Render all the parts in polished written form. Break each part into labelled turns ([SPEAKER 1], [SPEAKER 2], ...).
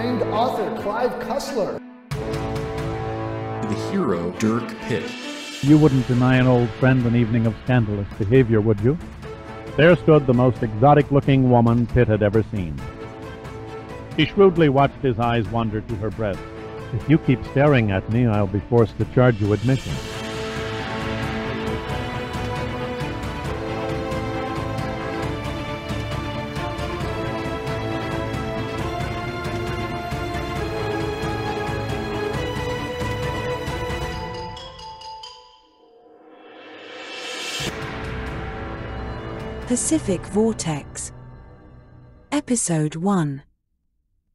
[SPEAKER 1] acclaimed author Clive Cussler.
[SPEAKER 2] The hero, Dirk Pitt.
[SPEAKER 3] You wouldn't deny an old friend an evening of scandalous behavior, would you? There stood the most exotic-looking woman Pitt had ever seen. He shrewdly watched his eyes wander to her breast. If you keep staring at me, I'll be forced to charge you admission.
[SPEAKER 4] Pacific Vortex. Episode 1.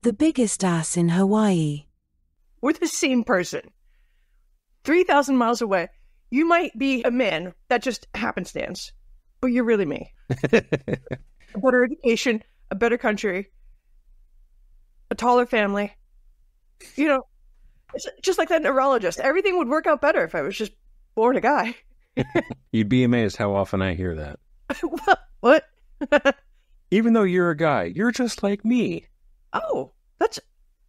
[SPEAKER 4] The biggest ass in Hawaii.
[SPEAKER 5] We're the same person. 3,000 miles away. You might be a man, that just happenstance, but you're really me. A better education, a better country, a taller family. You know, it's just like that neurologist. Everything would work out better if I was just born a guy.
[SPEAKER 6] You'd be amazed how often I hear that.
[SPEAKER 5] What?
[SPEAKER 6] Even though you're a guy, you're just like me.
[SPEAKER 5] Oh, that's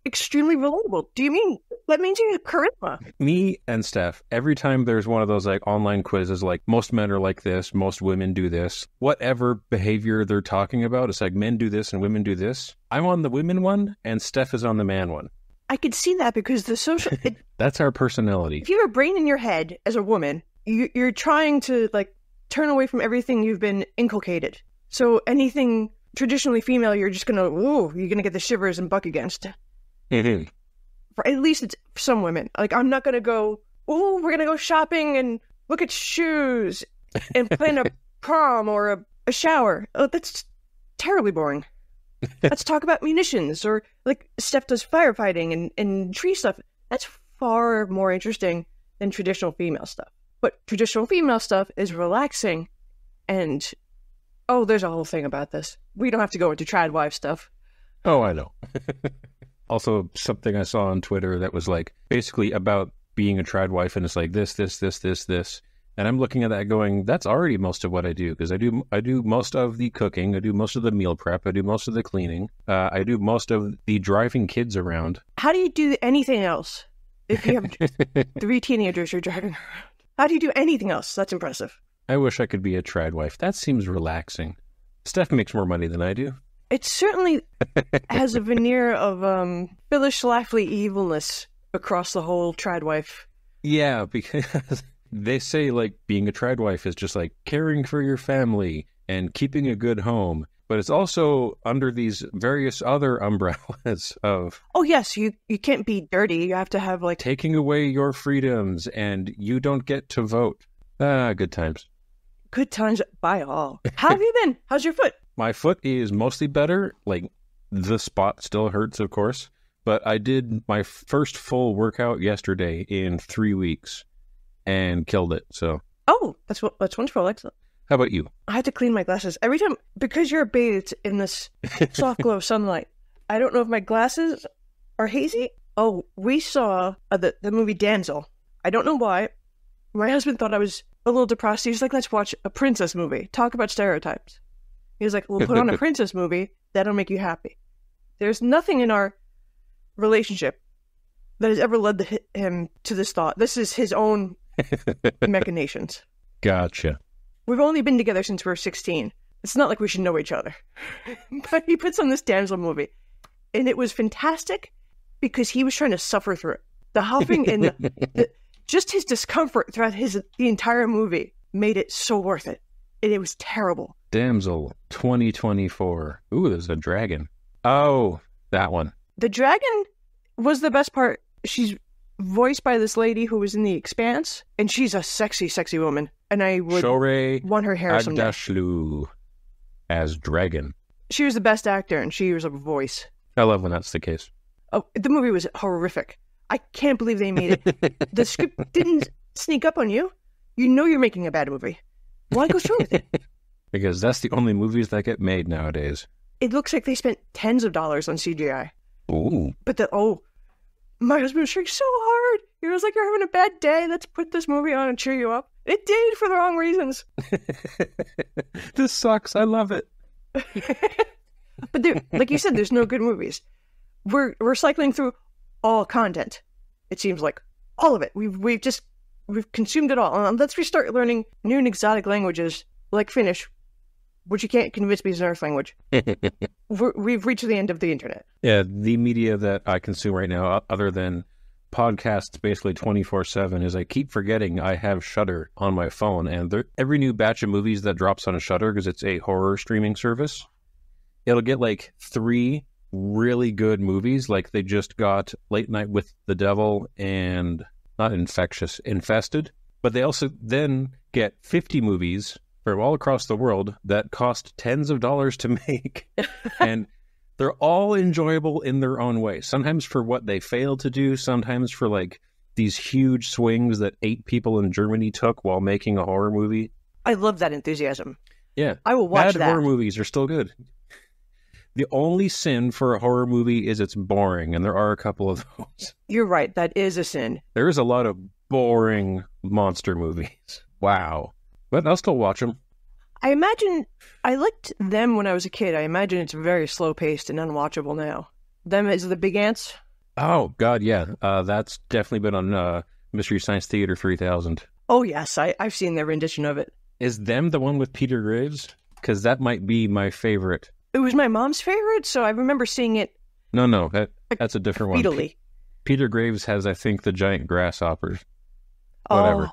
[SPEAKER 5] extremely relatable. Do you mean that means you have charisma?
[SPEAKER 6] Me and Steph, every time there's one of those like online quizzes, like most men are like this, most women do this, whatever behavior they're talking about, it's like men do this and women do this. I'm on the women one, and Steph is on the man one.
[SPEAKER 5] I could see that because the social...
[SPEAKER 6] That's our personality.
[SPEAKER 5] If you have a brain in your head as a woman, you're trying to like turn away from everything you've been inculcated. So anything traditionally female, you're just gonna, you're gonna get the shivers and buck against.
[SPEAKER 6] Mm-hmm.
[SPEAKER 5] For at least it's for some women. Like, I'm not gonna go, we're gonna go shopping and look at shoes and plan a prom or a shower. Oh, that's terribly boring. Let's talk about munitions, or like Steph does firefighting and tree stuff. That's far more interesting than traditional female stuff. But traditional female stuff is relaxing, and there's a whole thing about this. We don't have to go into trad wife stuff.
[SPEAKER 6] Oh, I know. Also, something I saw on Twitter that was like basically about being a trad wife, and it's like this. And I'm looking at that going, that's already most of what I do, because I do most of the cooking, I do most of the meal prep, I do most of the cleaning, I do most of the driving kids around.
[SPEAKER 5] How do you do anything else if you have 3 teenagers you're driving around? How do you do anything else? That's impressive.
[SPEAKER 6] I wish I could be a trad wife. That seems relaxing. Steph makes more money than I do.
[SPEAKER 5] It certainly has a veneer of Phyllis Schlafly evilness across the whole trad wife.
[SPEAKER 6] Yeah, because they say like being a trad wife is just like caring for your family and keeping a good home. But it's also under these various other umbrellas of... Oh,
[SPEAKER 5] yes, you can't be dirty. You have to have, like...
[SPEAKER 6] Taking away your freedoms, and you don't get to vote. Good times.
[SPEAKER 5] Good times by all. How have you been? How's your foot?
[SPEAKER 6] My foot is mostly better. Like, the spot still hurts, of course. But I did my first full workout yesterday in 3 weeks and killed it, so...
[SPEAKER 5] Oh, that's wonderful. Excellent.
[SPEAKER 6] How about you?
[SPEAKER 5] I had to clean my glasses every time because you're bathed in this soft glow of sunlight. I don't know if my glasses are hazy. Oh, we saw the movie Damsel. I don't know why. My husband thought I was a little depressed. He was like, let's watch a princess movie. Talk about stereotypes. He was like, we'll put on a princess movie. That'll make you happy. There's nothing in our relationship that has ever led him to this thought. This is his own machinations.
[SPEAKER 6] Gotcha.
[SPEAKER 5] We've only been together since we were 16. It's not like we should know each other. But he puts on this Damsel movie. And it was fantastic because he was trying to suffer through it. The huffing and just his discomfort throughout the entire movie made it so worth it. And it was terrible.
[SPEAKER 6] Damsel 2024. Ooh, there's a dragon. Oh, that one.
[SPEAKER 5] The dragon was the best part. She's voiced by this lady who was in The Expanse. And she's a sexy, sexy woman. And I would want her hair someday.
[SPEAKER 6] Agdashlu as Dragon.
[SPEAKER 5] She was the best actor, and she was a voice.
[SPEAKER 6] I love when that's the case.
[SPEAKER 5] Oh, the movie was horrific. I can't believe they made it. The script didn't sneak up on you. You know you're making a bad movie. Why go through with it?
[SPEAKER 6] Because that's the only movies that get made nowadays.
[SPEAKER 5] It looks like they spent tens of dollars on CGI.
[SPEAKER 6] Ooh.
[SPEAKER 5] But my husband was trying so hard. He was like, you're having a bad day. Let's put this movie on and cheer you up. It did for the wrong reasons.
[SPEAKER 6] This sucks. I love it.
[SPEAKER 5] But like you said, there's no good movies. we're cycling through all content. It seems like all of it. We've consumed it all. Let's restart learning new and exotic languages like Finnish, which you can't convince me is an Earth language. We've reached the end of the internet.
[SPEAKER 6] Yeah, the media that I consume right now, other than podcasts basically 24/7, is I keep forgetting I have Shudder on my phone. And every new batch of movies that drops on Shudder, because it's a horror streaming service, it'll get like 3 really good movies. Like they just got Late Night with the Devil and not Infested. But they also then get 50 movies from all across the world that cost tens of dollars to make. And they're all enjoyable in their own way. Sometimes for what they failed to do, sometimes for like these huge swings that 8 people in Germany took while making a horror movie.
[SPEAKER 5] I love that enthusiasm.
[SPEAKER 6] Yeah.
[SPEAKER 5] I will watch
[SPEAKER 6] that.
[SPEAKER 5] Bad
[SPEAKER 6] horror movies are still good. The only sin for a horror movie is it's boring, and there are a couple of those.
[SPEAKER 5] You're right. That is a sin.
[SPEAKER 6] There is a lot of boring monster movies. Wow. But I'll still watch them.
[SPEAKER 5] I imagine I liked them when I was a kid. I imagine it's very slow-paced and unwatchable now. Them as the Big Ants?
[SPEAKER 6] Oh, God, yeah. That's definitely been on Mystery Science Theater 3000.
[SPEAKER 5] Oh, yes. I've seen their rendition of it.
[SPEAKER 6] Is them the one with Peter Graves? Because that might be my favorite.
[SPEAKER 5] It was my mom's favorite, so I remember seeing it.
[SPEAKER 6] No, that's a different one.
[SPEAKER 5] Repeatedly.
[SPEAKER 6] Peter Graves has, I think, the giant grasshoppers. Whatever.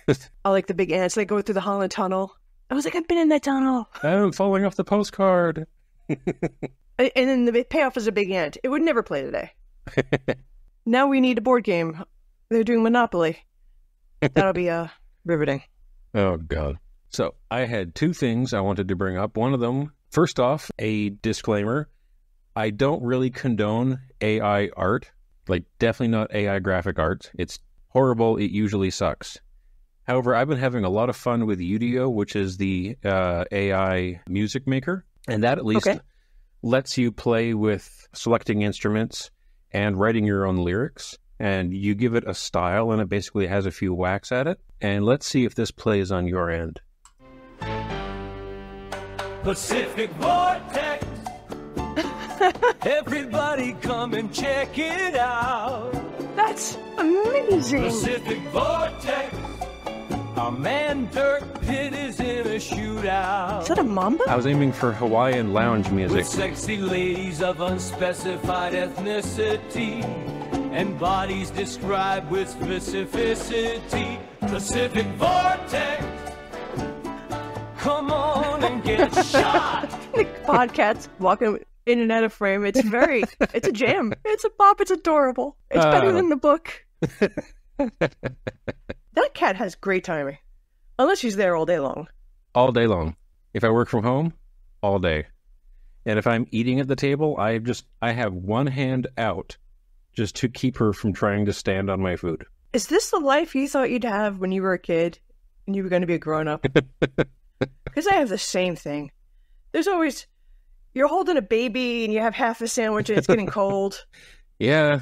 [SPEAKER 5] Oh, I like the Big Ants. They go through the Holland Tunnel. I was like, I've been in that tunnel.
[SPEAKER 6] I'm falling off the postcard.
[SPEAKER 5] And then the payoff is a big ant. It would never play today. Now we need a board game. They're doing Monopoly. That'll be riveting.
[SPEAKER 6] Oh, God. So I had 2 things I wanted to bring up. One of them, first off, a disclaimer. I don't really condone AI art. Like, definitely not AI graphic art. It's horrible. It usually sucks. However, I've been having a lot of fun with Udio, which is the AI music maker. And that at least lets you play with selecting instruments and writing your own lyrics. And you give it a style, and it basically has a few whacks at it. And let's see if this plays on your end.
[SPEAKER 2] Pacific Vortex. Everybody come and check it out.
[SPEAKER 5] That's amazing.
[SPEAKER 2] Pacific Vortex. Our man Dirk Pitt is in a shootout.
[SPEAKER 5] Is that a mamba?
[SPEAKER 6] I was aiming for Hawaiian lounge music.
[SPEAKER 2] With sexy ladies of unspecified ethnicity and bodies described with specificity. Pacific Vortex. Come on and get shot.
[SPEAKER 5] The podcasts walking in and out of frame. It's a jam. It's a pop. It's adorable. It's better than the book. That cat has great timing. Unless she's there all day long.
[SPEAKER 6] All day long. If I work from home, all day. And if I'm eating at the table, I have one hand out just to keep her from trying to stand on my food.
[SPEAKER 5] Is this the life you thought you'd have when you were a kid and you were going to be a grown-up? Because I have the same thing. There's always, you're holding a baby and you have half a sandwich and it's getting cold.
[SPEAKER 6] Yeah.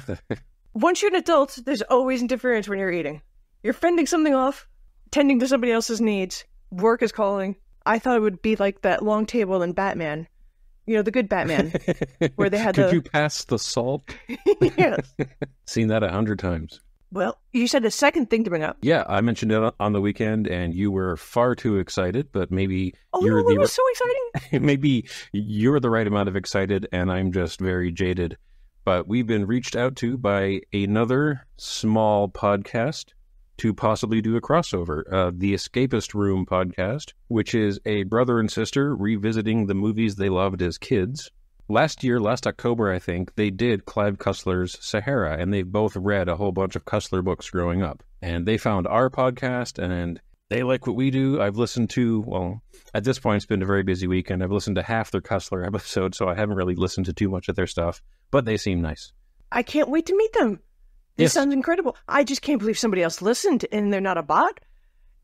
[SPEAKER 5] Once you're an adult, there's always interference when you're eating. You're fending something off, tending to somebody else's needs. Work is calling. I thought it would be like that long table in Batman. You know, the good Batman. Where they had
[SPEAKER 6] Could you pass the salt?
[SPEAKER 5] Yes.
[SPEAKER 6] Seen that 100 times.
[SPEAKER 5] Well, you said the second thing to bring up.
[SPEAKER 6] Yeah, I mentioned it on the weekend, and you were far too excited, but maybe
[SPEAKER 5] it was so exciting.
[SPEAKER 6] Maybe you're the right amount of excited, and I'm just very jaded. But we've been reached out to by another small podcast to possibly do a crossover, the Escapist Room podcast, which is a brother and sister revisiting the movies they loved as kids. Last October, I think, they did Clive Cussler's Sahara, and they've both read a whole bunch of Cussler books growing up. And they found our podcast, and they like what we do. I've listened to, well, at this point, it's been a very busy weekend. I've listened to half their Cussler episodes, so I haven't really listened to too much of their stuff, but they seem nice.
[SPEAKER 5] I can't wait to meet them. This sounds incredible. I just can't believe somebody else listened, and they're not a bot,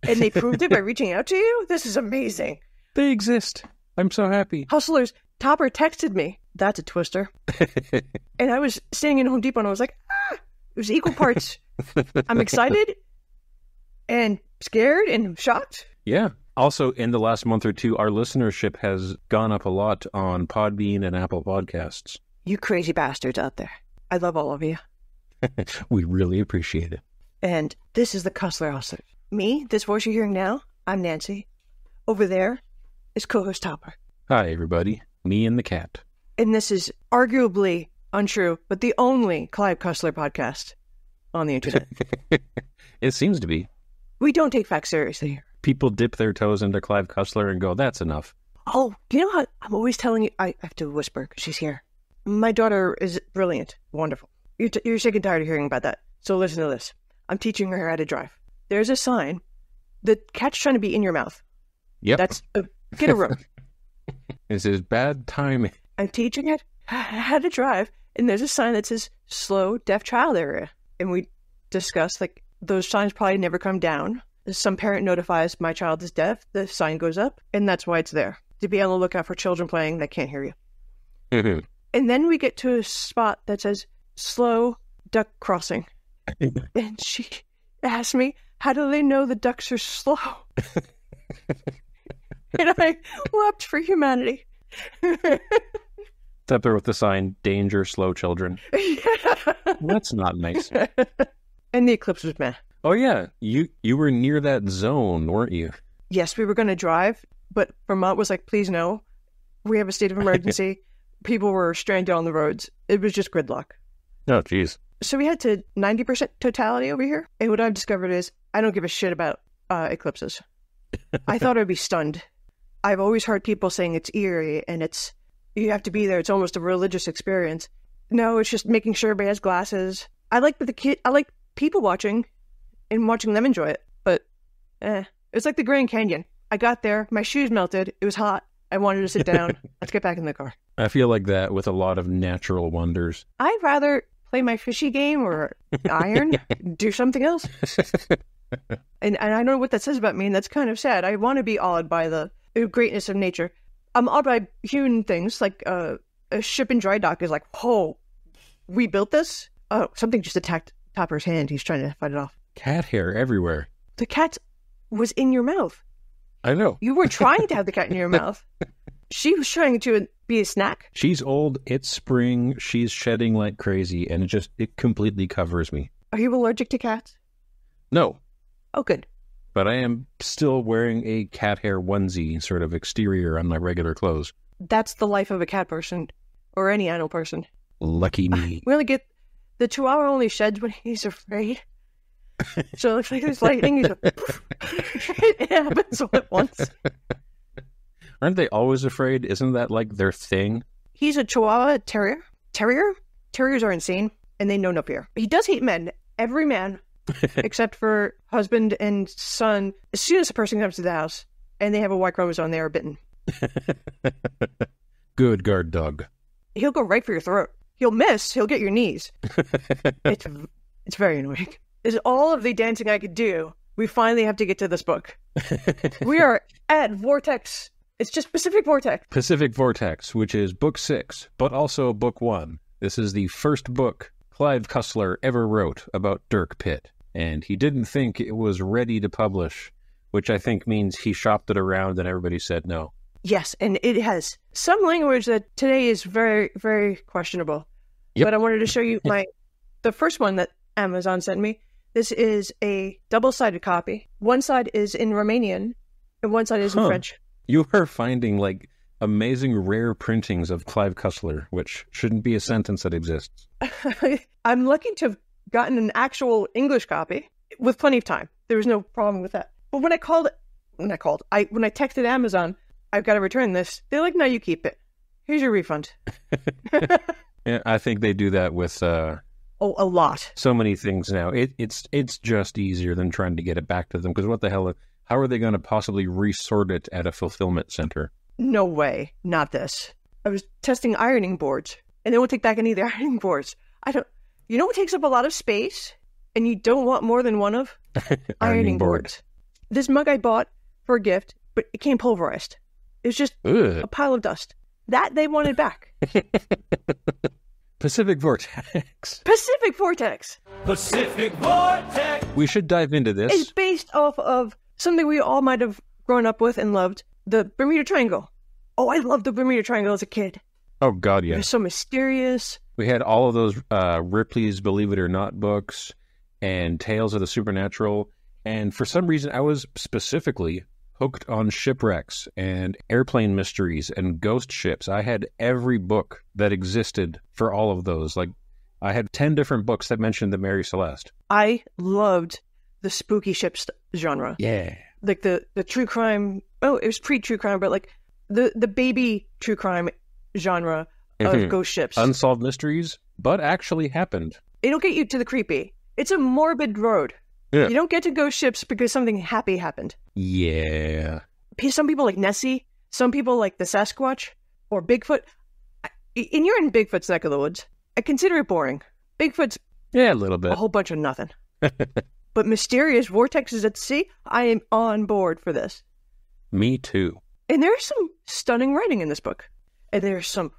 [SPEAKER 5] and they proved it by reaching out to you. This is amazing.
[SPEAKER 6] They exist. I'm so happy.
[SPEAKER 5] Hustlers, Topper texted me. That's a twister. And I was standing in Home Depot and I was like, it was equal parts. I'm excited and scared and shocked.
[SPEAKER 6] Yeah. Also, in the last month or two, our listenership has gone up a lot on Podbean and Apple Podcasts.
[SPEAKER 5] you crazy bastards out there. I love all of you.
[SPEAKER 6] We really appreciate it.
[SPEAKER 5] And this is the Cussler Hustlers. Me, this voice you're hearing now, I'm Nancy. Over there is co-host Topper.
[SPEAKER 6] Hi, everybody. Me and the cat.
[SPEAKER 5] And this is arguably untrue, but the only Clive Cussler podcast on the internet.
[SPEAKER 6] It seems to be.
[SPEAKER 5] We don't take facts seriously here.
[SPEAKER 6] People dip their toes into Clive Cussler and go, that's enough.
[SPEAKER 5] Oh, you know how I'm always telling you, I have to whisper because she's here. My daughter is brilliant, wonderful. You're sick and tired of hearing about that. So listen to this. I'm teaching her how to drive. There's a sign. The cat's trying to be in your mouth.
[SPEAKER 6] Yep.
[SPEAKER 5] That's get a room.
[SPEAKER 6] This is bad timing.
[SPEAKER 5] I'm teaching it how to drive, and there's a sign that says slow deaf child area. And we discussed, like, those signs probably never come down. Some parent notifies my child is deaf, the sign goes up, and that's why it's there. To be on the lookout for children playing that can't hear you.
[SPEAKER 6] Mm-hmm.
[SPEAKER 5] And then we get to a spot that says slow duck crossing. And she asked me, how do they know the ducks are slow? And I wept for humanity.
[SPEAKER 6] It's up there with the sign, danger, slow children. That's not nice.
[SPEAKER 5] And the eclipse was meh.
[SPEAKER 6] Oh, yeah. You were near that zone, weren't you?
[SPEAKER 5] Yes, we were going to drive, but Vermont was like, please no. We have a state of emergency. People were stranded on the roads. It was just gridlock.
[SPEAKER 6] Oh, geez.
[SPEAKER 5] So we had to 90% totality over here. And what I've discovered is I don't give a shit about eclipses. I thought I'd be stunned. I've always heard people saying it's eerie and you have to be there. It's almost a religious experience. No, it's just making sure everybody has glasses. I like people watching and watching them enjoy it. But it's like the Grand Canyon. I got there, my shoes melted, it was hot. I wanted to sit down. Let's get back in the car.
[SPEAKER 6] I feel like that with a lot of natural wonders.
[SPEAKER 5] I'd rather play my fishy game or iron, do something else. And I don't know what that says about me, and that's kind of sad. I want to be awed by the greatness of nature. I'm awed by human things, like a ship in dry dock is like, oh, we built this? Oh, something just attacked Topper's hand. He's trying to fight it off.
[SPEAKER 6] Cat hair everywhere.
[SPEAKER 5] The cat was in your mouth.
[SPEAKER 6] I know.
[SPEAKER 5] You were trying to have the cat in your mouth. She was trying to be a snack.
[SPEAKER 6] She's old. It's spring. She's shedding like crazy, and it completely covers me.
[SPEAKER 5] Are you allergic to cats?
[SPEAKER 6] No.
[SPEAKER 5] Oh, good.
[SPEAKER 6] But I am still wearing a cat hair onesie sort of exterior on my regular clothes.
[SPEAKER 5] That's the life of a cat person, or any animal person.
[SPEAKER 6] Lucky me.
[SPEAKER 5] We only get... The Chihuahua only sheds when he's afraid. So if there's lightning, he's it happens all at once.
[SPEAKER 6] Aren't they always afraid? Isn't that like their thing?
[SPEAKER 5] He's a Chihuahua terrier. Terriers are insane, and they know no fear. He does hate men. Every man, except for husband and son. As soon as a person comes to the house, and they have a Y chromosome, they are bitten.
[SPEAKER 6] Good guard dog.
[SPEAKER 5] He'll go right for your throat. He'll miss. He'll get your knees. It's very annoying. Is all of the dancing I could do. We finally have to get to this book. We are at Vortex. It's just Pacific Vortex.
[SPEAKER 6] Pacific Vortex, which is book 6, but also book 1. This is the first book Clive Cussler ever wrote about Dirk Pitt, and he didn't think it was ready to publish, which I think means he shopped it around and everybody said no.
[SPEAKER 5] Yes, and it has some language that today is very, very questionable. Yep. But I wanted to show you the first one that Amazon sent me. This is a double-sided copy. One side is in Romanian, and one side is in French.
[SPEAKER 6] You are finding, like, amazing rare printings of Clive Cussler, which shouldn't be a sentence that exists.
[SPEAKER 5] I'm lucky to have gotten an actual English copy with plenty of time. There was no problem with that. But when I texted Amazon, I've got to return this, they're like, no, you keep it. Here's your refund.
[SPEAKER 6] Yeah, I think they do that with...
[SPEAKER 5] a lot.
[SPEAKER 6] So many things now. It's just easier than trying to get it back to them, because what the hell... How are they going to possibly resort it at a fulfillment center?
[SPEAKER 5] No way. Not this. I was testing ironing boards, and they won't take back any of the ironing boards. You know what takes up a lot of space, and you don't want more than one of? Ironing boards. This mug I bought for a gift, but it came pulverized. It was just a pile of dust. That they wanted back.
[SPEAKER 6] Pacific Vortex.
[SPEAKER 5] Pacific Vortex.
[SPEAKER 2] Pacific Vortex.
[SPEAKER 6] We should dive into this.
[SPEAKER 5] It's based off of something we all might have grown up with and loved, the Bermuda Triangle. Oh, I loved the Bermuda Triangle as a kid.
[SPEAKER 6] Oh, God,
[SPEAKER 5] It
[SPEAKER 6] yeah.
[SPEAKER 5] was so mysterious.
[SPEAKER 6] We had all of those Ripley's Believe It or Not books and Tales of the Supernatural. And for some reason, I was specifically hooked on shipwrecks and airplane mysteries and ghost ships. I had every book that existed for all of those. Like, I had 10 different books that mentioned the Mary Celeste.
[SPEAKER 5] I loved the spooky ships genre.
[SPEAKER 6] Yeah.
[SPEAKER 5] Like the true crime. Oh, it was pre-true crime, but like the baby true crime genre of ghost ships.
[SPEAKER 6] Unsolved mysteries, but actually happened.
[SPEAKER 5] It'll get you to the creepy. It's a morbid road.
[SPEAKER 6] Yeah.
[SPEAKER 5] You don't get to ghost ships because something happy happened.
[SPEAKER 6] Yeah.
[SPEAKER 5] Some people like Nessie. Some people like the Sasquatch or Bigfoot. And you're in Bigfoot's neck of the woods. I consider it boring. Bigfoot's
[SPEAKER 6] Yeah, a little bit.
[SPEAKER 5] a whole bunch of nothing. But mysterious vortexes at sea, I am on board for this.
[SPEAKER 6] Me too.
[SPEAKER 5] And there's some stunning writing in this book. And there's some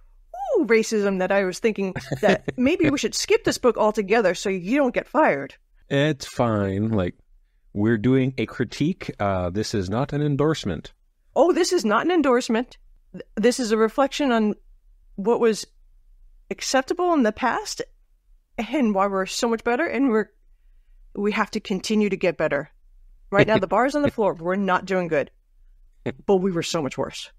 [SPEAKER 5] racism that I was thinking that maybe we should skip this book altogether so you don't get fired.
[SPEAKER 6] It's fine. Like, we're doing a critique. This is not an endorsement.
[SPEAKER 5] Oh, this is not an endorsement. This is a reflection on what was acceptable in the past and why we're so much better, and we have to continue to get better. Right now, the bar's on the floor. We're not doing good. But we were so much worse.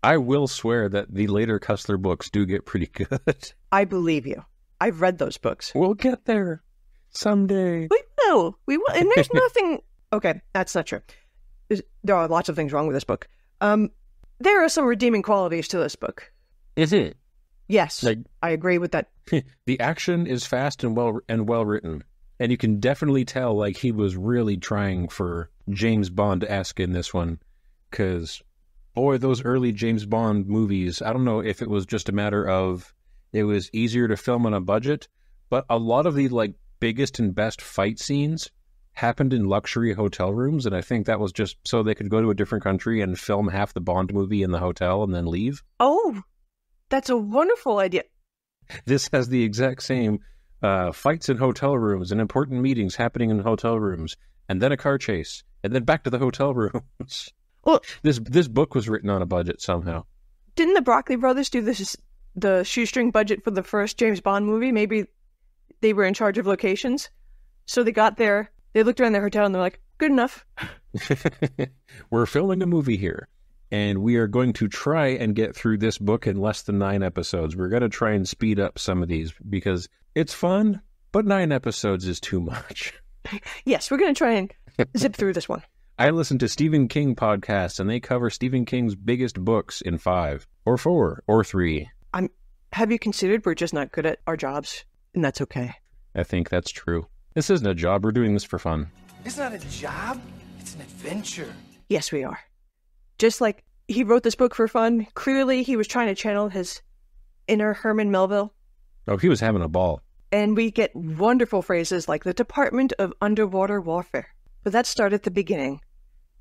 [SPEAKER 6] I will swear that the later Cussler books do get pretty good.
[SPEAKER 5] I believe you. I've read those books.
[SPEAKER 6] We'll get there someday.
[SPEAKER 5] We will. We will. And there's nothing... Okay, that's not true. There are lots of things wrong with this book. There are some redeeming qualities to this book.
[SPEAKER 6] Is it?
[SPEAKER 5] Yes,
[SPEAKER 6] Like,
[SPEAKER 5] I agree with that.
[SPEAKER 6] the action is fast and well written, and you can definitely tell like he was really trying for James Bond-esque in this one, because boy, those early James Bond movies, I don't know if it was just a matter of it was easier to film on a budget, but a lot of the like biggest and best fight scenes happened in luxury hotel rooms, and I think that was just so they could go to a different country and film half the Bond movie in the hotel and then leave.
[SPEAKER 5] Oh, that's a wonderful idea.
[SPEAKER 6] This has the exact same fights in hotel rooms and important meetings happening in hotel rooms, and then a car chase, and then back to the hotel rooms.
[SPEAKER 5] Well,
[SPEAKER 6] this book was written on a budget somehow.
[SPEAKER 5] didn't the Broccoli brothers do the shoestring budget for the first James Bond movie? Maybe they were in charge of locations. So they got there, they looked around their hotel, and they're like, good enough.
[SPEAKER 6] We're filming a movie here, and we are going to try and get through this book in less than 9 episodes. We're going to try and speed up some of these because it's fun, but 9 episodes is too much.
[SPEAKER 5] Yes, we're going to try and zip through this one.
[SPEAKER 6] I listen to Stephen King podcasts, and they cover Stephen King's biggest books in 5, or 4, or 3.
[SPEAKER 5] Have you considered we're just not good at our jobs? And that's okay.
[SPEAKER 6] I think that's true. This isn't a job. We're doing this for fun.
[SPEAKER 1] It's not a job, it's an adventure.
[SPEAKER 5] Yes, we are. Just like he wrote this book for fun, clearly he was trying to channel his inner Herman Melville.
[SPEAKER 6] Oh, he was having a ball.
[SPEAKER 5] And we get wonderful phrases like the Department of Underwater Warfare. But that started at the beginning.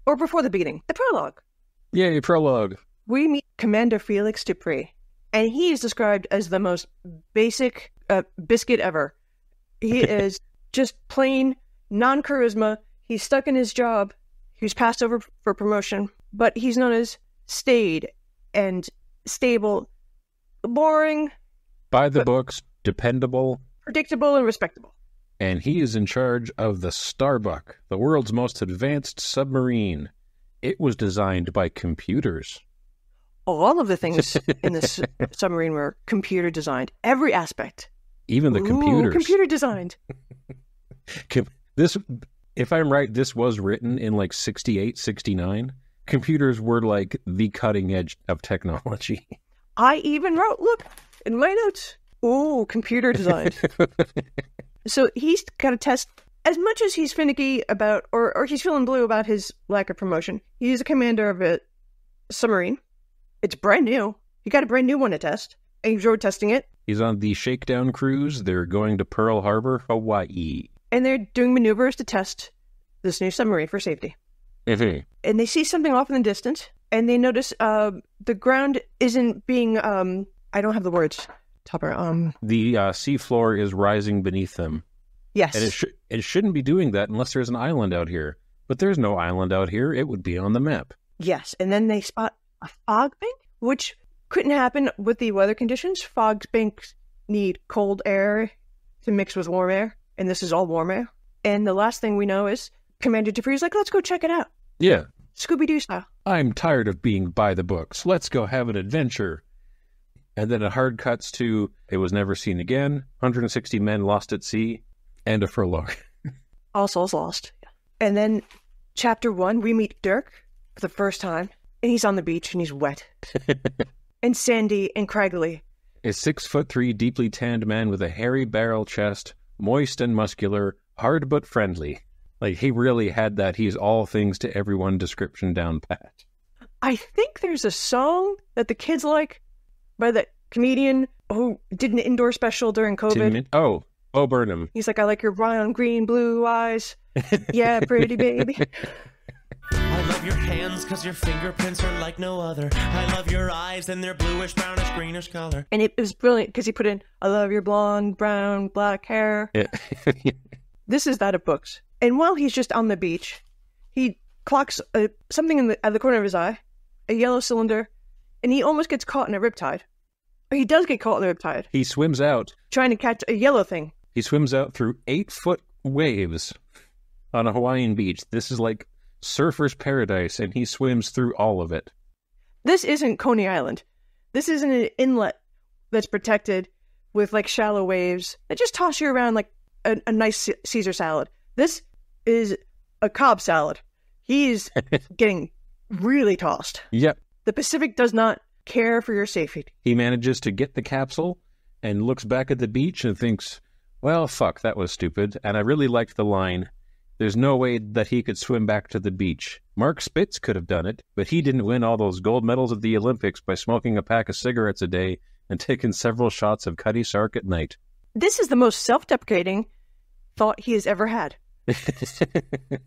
[SPEAKER 5] Or before the beginning, the prologue.
[SPEAKER 6] Yay, prologue.
[SPEAKER 5] We meet Commander Felix Dupree, and he is described as the most basic biscuit ever. He is just plain non-charisma. He's stuck in his job. He was passed over for promotion, but he's known as staid and stable, boring,
[SPEAKER 6] By the books, dependable,
[SPEAKER 5] predictable, and respectable.
[SPEAKER 6] and he is in charge of the Starbuck, the world's most advanced submarine. It was designed by computers.
[SPEAKER 5] All of the things in this submarine were computer designed. Every aspect.
[SPEAKER 6] Even the computers.
[SPEAKER 5] Computer designed.
[SPEAKER 6] This, if I'm right, this was written in like 68, 69. Computers were like the cutting edge of technology.
[SPEAKER 5] I even wrote, look, in my notes, ooh, computer designed. So he's got to test, as much as he's finicky about, or he's feeling blue about his lack of promotion, he's a commander of a submarine. It's brand new. He got a brand new one to test, and he's road testing it.
[SPEAKER 6] He's on the Shakedown cruise. They're going to Pearl Harbor, Hawaii.
[SPEAKER 5] And they're doing maneuvers to test this new submarine for safety.
[SPEAKER 6] Mm-hmm.
[SPEAKER 5] And they see something off in the distance, and they notice the ground isn't being, I don't have the words, Topper.
[SPEAKER 6] The seafloor is rising beneath them.
[SPEAKER 5] Yes.
[SPEAKER 6] And it shouldn't be doing that unless there's an island out here. But there's no island out here. It would be on the map.
[SPEAKER 5] Yes. And then they spot a fog bank, which Couldn't happen with the weather conditions. Fog banks need cold air to mix with warm air, and this is all warm air. And the last thing we know is Commander Dupree's like, let's go check it out.
[SPEAKER 6] Yeah.
[SPEAKER 5] Scooby-Doo style.
[SPEAKER 6] I'm tired of being by the books. Let's go have an adventure. And then it hard cuts to, it was never seen again, 160 men lost at sea, and a furlong.
[SPEAKER 5] All souls lost. And then chapter 1, we meet Dirk for the first time, and he's on the beach, and he's wet. And sandy and craggly.
[SPEAKER 6] A 6'3", deeply tanned man with a hairy barrel chest, moist and muscular, hard but friendly. Like, he really had that he's all things to everyone description down pat.
[SPEAKER 5] I think there's a song that the kids like by the comedian who did an indoor special during COVID.
[SPEAKER 6] Bo Burnham.
[SPEAKER 5] He's like, I like your brown, green, blue eyes. Yeah, pretty baby.
[SPEAKER 7] I love your hands because your fingerprints are like no other. I love your eyes and their bluish, brownish, greenish color.
[SPEAKER 5] And it was brilliant because he put in, I love your blonde, brown, black hair.
[SPEAKER 6] Yeah.
[SPEAKER 5] This is that of books. And while he's just on the beach, he clocks something at the corner of his eye, a yellow cylinder, and he almost gets caught in a riptide. Or he does get caught in a riptide.
[SPEAKER 6] He swims out.
[SPEAKER 5] Trying to catch a yellow thing.
[SPEAKER 6] He swims out through 8-foot waves on a Hawaiian beach. This is like surfer's paradise, and he swims through all of it.
[SPEAKER 5] This isn't Coney Island. This isn't an inlet that's protected with like shallow waves that just toss you around like a nice Caesar salad. This is a Cobb salad. He's getting really tossed.
[SPEAKER 6] Yep.
[SPEAKER 5] The Pacific does not care for your safety.
[SPEAKER 6] He manages to get the capsule and looks back at the beach and thinks, well, fuck, that was stupid. And I really liked the line, there's no way that he could swim back to the beach. Mark Spitz could have done it, but he didn't win all those gold medals at the Olympics by smoking a pack of cigarettes a day and taking several shots of Cutty Sark at night.
[SPEAKER 5] This is the most self-deprecating thought he has ever had.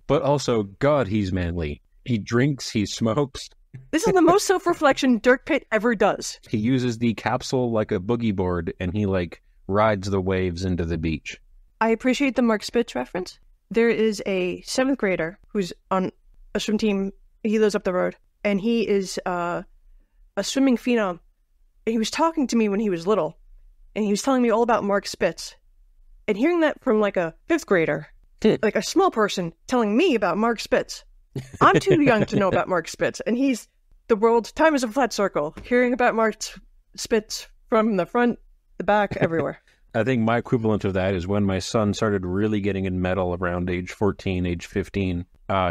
[SPEAKER 6] But also, God, he's manly. He drinks, he smokes.
[SPEAKER 5] This is the most self-reflection Dirk Pitt ever does.
[SPEAKER 6] He uses the capsule like a boogie board, and he, like, rides the waves into the beach.
[SPEAKER 5] I appreciate the Mark Spitz reference. There is a 7th grader who's on a swim team. He lives up the road, and he is a swimming phenom. And he was talking to me when he was little, and he was telling me all about Mark Spitz. And hearing that from, like, a 5th grader, like a small person telling me about Mark Spitz. I'm too young to know about Mark Spitz, and he's the world. Time is a flat circle. Hearing about Mark Spitz from the front, the back, everywhere.
[SPEAKER 6] I think my equivalent of that is when my son started really getting in metal around age 14, age 15.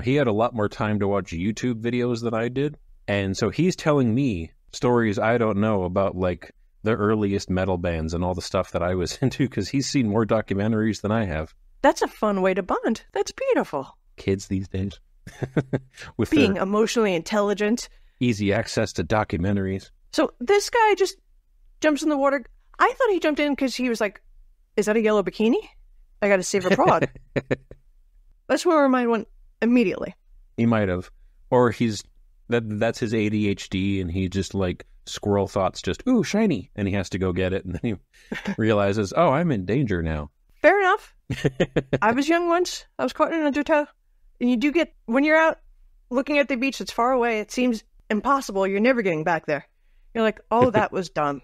[SPEAKER 6] He had a lot more time to watch YouTube videos than I did, and so he's telling me stories I don't know about, like, the earliest metal bands and all the stuff that I was into, because he's seen more documentaries than I have.
[SPEAKER 5] That's a fun way to bond. That's beautiful.
[SPEAKER 6] Kids these days. With
[SPEAKER 5] being emotionally intelligent.
[SPEAKER 6] Easy access to documentaries.
[SPEAKER 5] So this guy just jumps in the water. I thought he jumped in because he was like, is that a yellow bikini? I got to save a broad. That's where my mind went immediately.
[SPEAKER 6] He might have. Or that's his ADHD, and he just, like, squirrel thoughts just, ooh, shiny, and he has to go get it, and then he realizes, oh, I'm in danger now.
[SPEAKER 5] Fair enough. I was young once. I was caught in an undertow. And you do get, when you're out looking at the beach that's far away, it seems impossible. You're never getting back there. You're like, oh, that was dumb.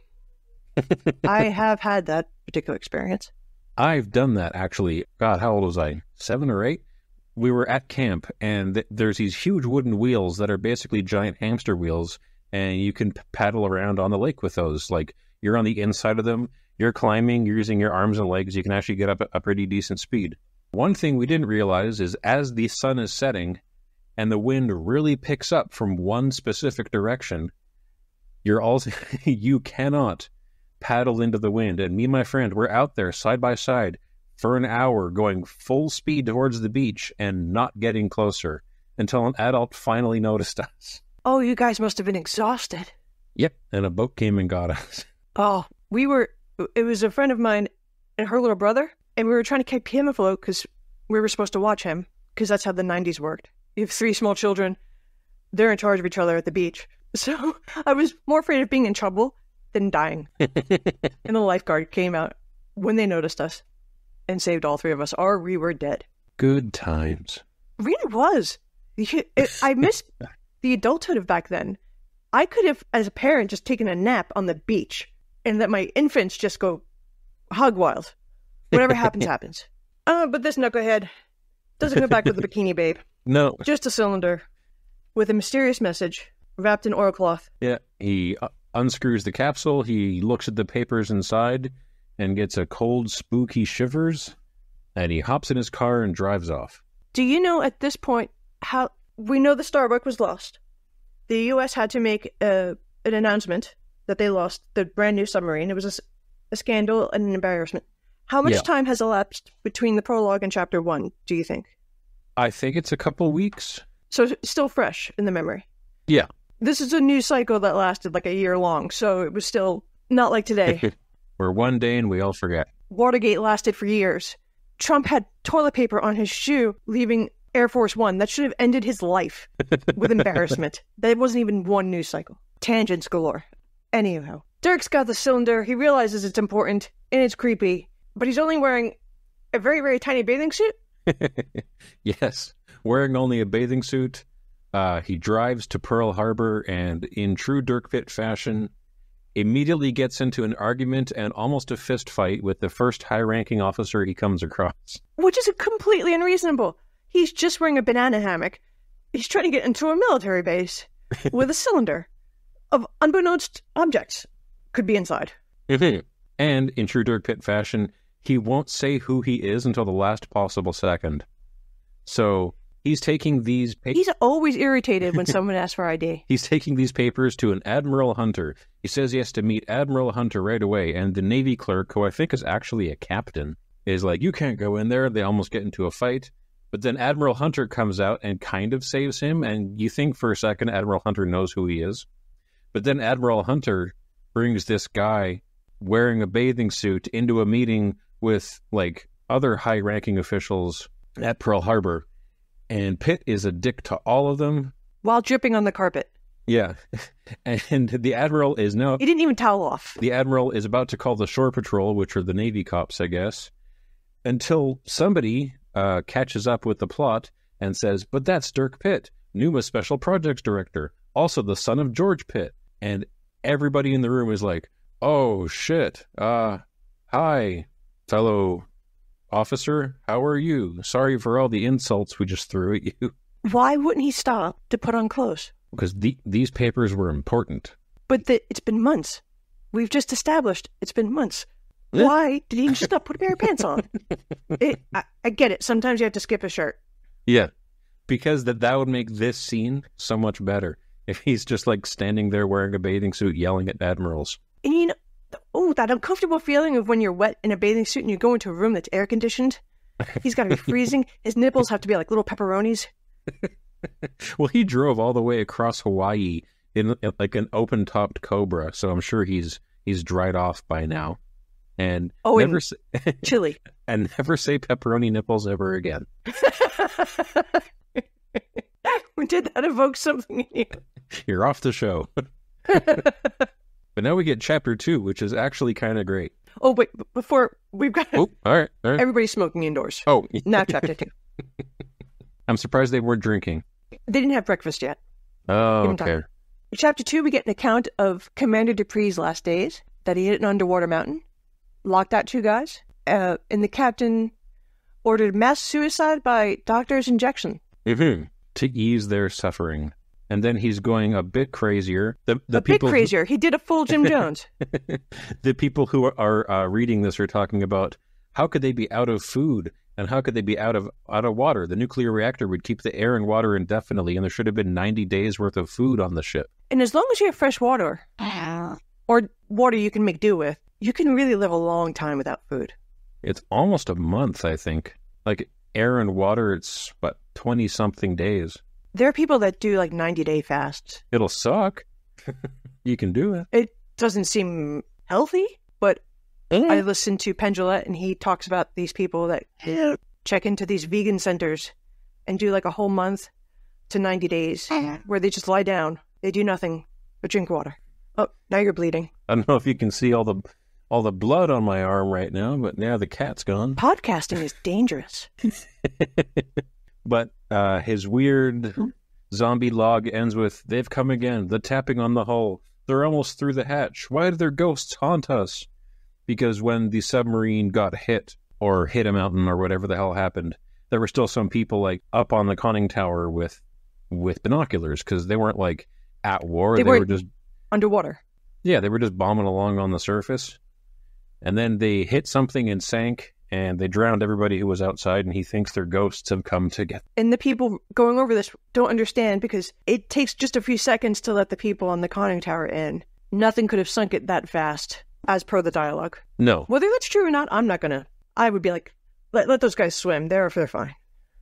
[SPEAKER 5] I have had that particular experience.
[SPEAKER 6] I've done that, actually. God, how old was I? 7 or 8? We were at camp, and there's these huge wooden wheels that are basically giant hamster wheels, and you can paddle around on the lake with those. Like, you're on the inside of them, you're climbing, you're using your arms and legs, you can actually get up at a pretty decent speed. One thing we didn't realize is as the sun is setting and the wind really picks up from one specific direction, you cannot paddle into the wind. And me and my friend, we're out there side by side for an hour going full speed towards the beach and not getting closer until an adult finally noticed us.
[SPEAKER 5] Oh, you guys must have been exhausted.
[SPEAKER 6] Yep, and a boat came and got us.
[SPEAKER 5] Oh, it was a friend of mine and her little brother, and we were trying to keep him afloat because we were supposed to watch him, because that's how the 90s worked. You have 3 small children, they're in charge of each other at the beach. So I was more afraid of being in trouble than dying. And the lifeguard came out when they noticed us and saved all 3 of us, or we were dead.
[SPEAKER 6] Good times.
[SPEAKER 5] It really was. I missed the adulthood of back then. I could have, as a parent, just taken a nap on the beach and let my infants just go hog wild. Whatever happens, happens. But this knucklehead doesn't come back with a bikini babe.
[SPEAKER 6] No.
[SPEAKER 5] Just a cylinder with a mysterious message wrapped in oilcloth.
[SPEAKER 6] Yeah, he unscrews the capsule, he looks at the papers inside, and gets a cold, spooky shivers, and he hops in his car and drives off.
[SPEAKER 5] Do you know at this point how... We know the Starbuck was lost. The U.S. had to make an announcement that they lost the brand new submarine. It was a scandal and an embarrassment. How much time has elapsed between the prologue and chapter 1, do you think?
[SPEAKER 6] I think it's a couple weeks.
[SPEAKER 5] So it's still fresh in the memory.
[SPEAKER 6] Yeah.
[SPEAKER 5] This is a news cycle that lasted like a year long, so it was still not like today.
[SPEAKER 6] We're one day and we all forget.
[SPEAKER 5] Watergate lasted for years. Trump had toilet paper on his shoe leaving Air Force One. That should have ended his life with embarrassment. That wasn't even one news cycle. Tangents galore. Anyhow, Dirk's got the cylinder. He realizes it's important and it's creepy, but he's only wearing a very, very tiny bathing suit.
[SPEAKER 6] Yes, wearing only a bathing suit. He drives to Pearl Harbor and, in true Dirk Pitt fashion, immediately gets into an argument and almost a fist fight with the first high-ranking officer he comes across.
[SPEAKER 5] Which is completely unreasonable. He's just wearing a banana hammock. He's trying to get into a military base with a cylinder of unbeknownst objects. Could be inside.
[SPEAKER 6] And, in true Dirk Pitt fashion, he won't say who he is until the last possible second. So, he's taking these...
[SPEAKER 5] He's always irritated when someone asks for ID.
[SPEAKER 6] He's taking these papers to an Admiral Hunter. He says he has to meet Admiral Hunter right away, and the Navy clerk, who I think is actually a captain, is like, you can't go in there. They almost get into a fight. But then Admiral Hunter comes out and kind of saves him, and you think for a second Admiral Hunter knows who he is. But then Admiral Hunter brings this guy wearing a bathing suit into a meeting with, like, other high-ranking officials at Pearl Harbor, and Pitt is a dick to all of them.
[SPEAKER 5] While dripping on the carpet.
[SPEAKER 6] Yeah. And the Admiral is now...
[SPEAKER 5] He didn't even towel off.
[SPEAKER 6] The Admiral is about to call the Shore Patrol, which are the Navy cops, I guess, until somebody catches up with the plot and says, but that's Dirk Pitt, NUMA Special Projects Director, also the son of George Pitt. And everybody in the room is like, oh, shit. Hi, fellow officer. How are you? Sorry for all the insults we just threw at you.
[SPEAKER 5] Why wouldn't he stop to put on clothes?
[SPEAKER 6] Because these papers were important.
[SPEAKER 5] But it's been months. We've just established it's been months. Why did he just not put a pair of pants on? I get it. Sometimes you have to skip a shirt.
[SPEAKER 6] Yeah, because that would make this scene so much better if he's just like standing there wearing a bathing suit yelling at admirals.
[SPEAKER 5] And you know, that uncomfortable feeling of when you're wet in a bathing suit and you go into a room that's air conditioned. He's got to be freezing. His nipples have to be like little pepperonis.
[SPEAKER 6] Well, he drove all the way across Hawaii in like an open-topped Cobra, so I'm sure he's dried off by now. And
[SPEAKER 5] chili.
[SPEAKER 6] And never say pepperoni nipples ever again.
[SPEAKER 5] Did that evoke something in you?
[SPEAKER 6] You're off the show. But now we get chapter 2, which is actually kind of great.
[SPEAKER 5] Oh, wait, before we've got...
[SPEAKER 6] Oh, all right.
[SPEAKER 5] Everybody's smoking indoors.
[SPEAKER 6] Oh.
[SPEAKER 5] Now chapter 2.
[SPEAKER 6] I'm surprised they weren't drinking.
[SPEAKER 5] They didn't have breakfast yet.
[SPEAKER 6] Oh, okay.
[SPEAKER 5] In chapter 2, we get an account of Commander Dupree's last days, that he hit an underwater mountain, locked out 2 guys, and the captain ordered mass suicide by doctor's injection.
[SPEAKER 6] Mm-hmm. To ease their suffering. And then he's going a bit crazier.
[SPEAKER 5] A bit crazier. He did a full Jim Jones.
[SPEAKER 6] The people who are reading this are talking about how could they be out of food and how could they be out of water? The nuclear reactor would keep the air and water indefinitely, and there should have been 90 days worth of food on the ship.
[SPEAKER 5] And as long as you have fresh water, or water you can make do with, you can really live a long time without food.
[SPEAKER 6] It's almost a month, I think. Like air and water, it's, 20-something days.
[SPEAKER 5] There are people that do like 90-day fasts.
[SPEAKER 6] It'll suck. You can do it.
[SPEAKER 5] It doesn't seem healthy, but I listened to Penn Jillette, and he talks about these people that check into these vegan centers and do like a whole month to 90 days where they just lie down. They do nothing but drink water. Oh, now you're bleeding.
[SPEAKER 6] I don't know if you can see all the blood on my arm right now, but now the cat's gone.
[SPEAKER 5] Podcasting is dangerous.
[SPEAKER 6] But his weird zombie log ends with, "They've come again, the tapping on the hull. They're almost through the hatch. Why do their ghosts haunt us?" Because when the submarine got hit, or hit a mountain, or whatever the hell happened, there were still some people like up on the conning tower with binoculars, because they weren't like at war. They were just
[SPEAKER 5] underwater.
[SPEAKER 6] Yeah, they were just bombing along on the surface. And then they hit something and sank, and they drowned everybody who was outside, and he thinks their ghosts have come to get.
[SPEAKER 5] And the people going over this don't understand, because it takes just a few seconds to let the people on the conning tower in. Nothing could have sunk it that fast, as per the dialogue.
[SPEAKER 6] No.
[SPEAKER 5] Whether that's true or not, I'm not gonna. I would be like, let those guys swim. They're fine.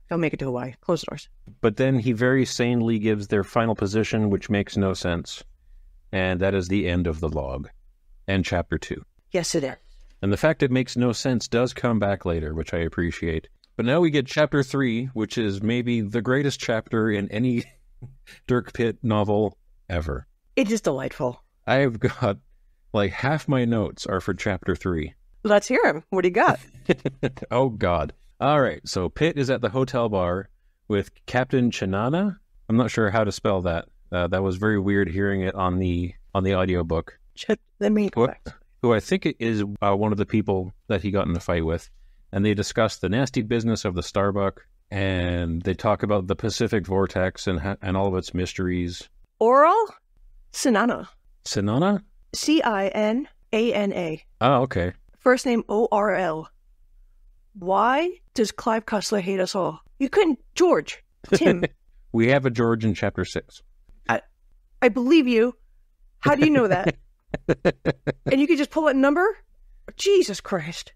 [SPEAKER 5] They'll make it to Hawaii. Close the doors.
[SPEAKER 6] But then he very sanely gives their final position, which makes no sense. And that is the end of the log. And chapter 2.
[SPEAKER 5] Yes, it is.
[SPEAKER 6] And the fact it makes no sense does come back later, which I appreciate. But now we get chapter 3, which is maybe the greatest chapter in any Dirk Pitt novel ever.
[SPEAKER 5] It is delightful.
[SPEAKER 6] I've got, like, half my notes are for chapter 3.
[SPEAKER 5] Let's hear him. What do you got?
[SPEAKER 6] Oh, God. All right, so Pitt is at the hotel bar with Captain Chinana. I'm not sure how to spell that. That was very weird hearing it on the audiobook.
[SPEAKER 5] Let me go back.
[SPEAKER 6] Who I think is one of the people that he got in a fight with. And they discuss the nasty business of the Starbuck, and they talk about the Pacific Vortex and all of its mysteries.
[SPEAKER 5] Oral Sinana.
[SPEAKER 6] Sinana?
[SPEAKER 5] Cinana.
[SPEAKER 6] Oh, okay.
[SPEAKER 5] First name Orl. Why does Clive Cussler hate us all? You couldn't, George, Tim.
[SPEAKER 6] We have a George in chapter 6.
[SPEAKER 5] I believe you. How do you know that? And you could just pull a number? Jesus Christ.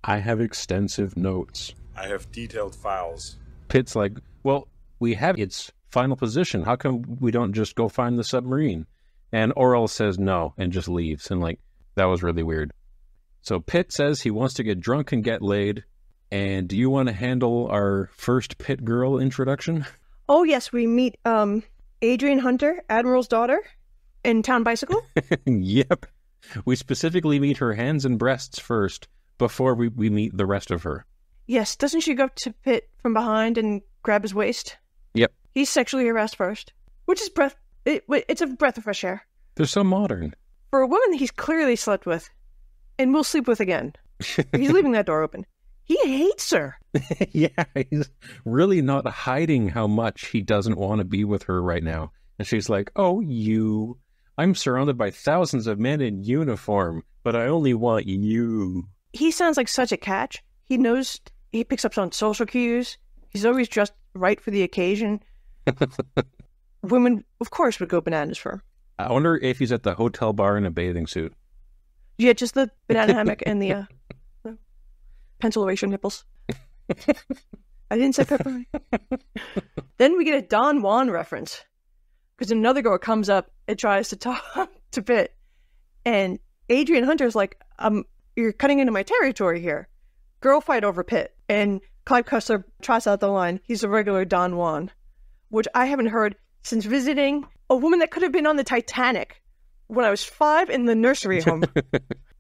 [SPEAKER 6] I have extensive notes.
[SPEAKER 8] I have detailed files.
[SPEAKER 6] Pitt's like, well, we have its final position. How come we don't just go find the submarine? And Orel says no and just leaves. And like, that was really weird. So Pitt says he wants to get drunk and get laid. And do you want to handle our first Pitt girl introduction?
[SPEAKER 5] Oh, yes. We meet Adrian Hunter, Admiral's daughter, in Town Bicycle.
[SPEAKER 6] Yep. We specifically meet her hands and breasts first before we meet the rest of her.
[SPEAKER 5] Yes. Doesn't she go up to Pitt from behind and grab his waist?
[SPEAKER 6] Yep.
[SPEAKER 5] He's sexually harassed first, which is it's a breath of fresh air.
[SPEAKER 6] They're so modern.
[SPEAKER 5] For a woman he's clearly slept with and will sleep with again. He's leaving that door open. He hates her.
[SPEAKER 6] Yeah, he's really not hiding how much he doesn't want to be with her right now. And she's like, oh, I'm surrounded by thousands of men in uniform, but I only want you.
[SPEAKER 5] He sounds like such a catch. He knows, he picks up on social cues. He's always dressed right for the occasion. Women, of course, would go bananas for him.
[SPEAKER 6] I wonder if he's at the hotel bar in a bathing suit.
[SPEAKER 5] Yeah, just the banana hammock and the pencil eraser nipples. I didn't say pepperoni. Then we get a Don Juan reference. Because another girl comes up and tries to talk to Pitt. And Adrian Hunter's like, you're cutting into my territory here. Girl fight over Pitt. And Clive Cussler trots out the line, he's a regular Don Juan. Which I haven't heard since visiting a woman that could have been on the Titanic when I was 5 in the nursery home.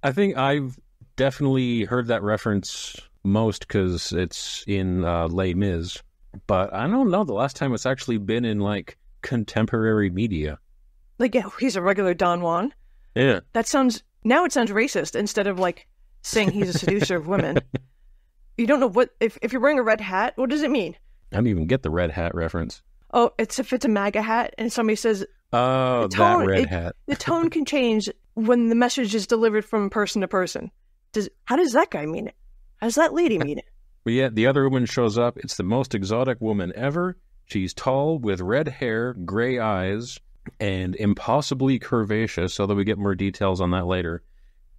[SPEAKER 6] I think I've definitely heard that reference most because it's in Les Mis. But I don't know the last time it's actually been in, like, contemporary media.
[SPEAKER 5] Like, yeah, he's a regular Don Juan.
[SPEAKER 6] Yeah.
[SPEAKER 5] Now it sounds racist instead of, like, saying he's a seducer of women. You don't know what, if you're wearing a red hat, what does it mean?
[SPEAKER 6] I don't even get the red hat reference.
[SPEAKER 5] Oh, it's if it's a MAGA hat and somebody says...
[SPEAKER 6] Oh, that red hat.
[SPEAKER 5] The tone can change when the message is delivered from person to person. How does that guy mean it? How does that lady mean it?
[SPEAKER 6] But yeah, the other woman shows up. It's the most exotic woman ever. She's tall with red hair, gray eyes, and impossibly curvaceous, although we get more details on that later.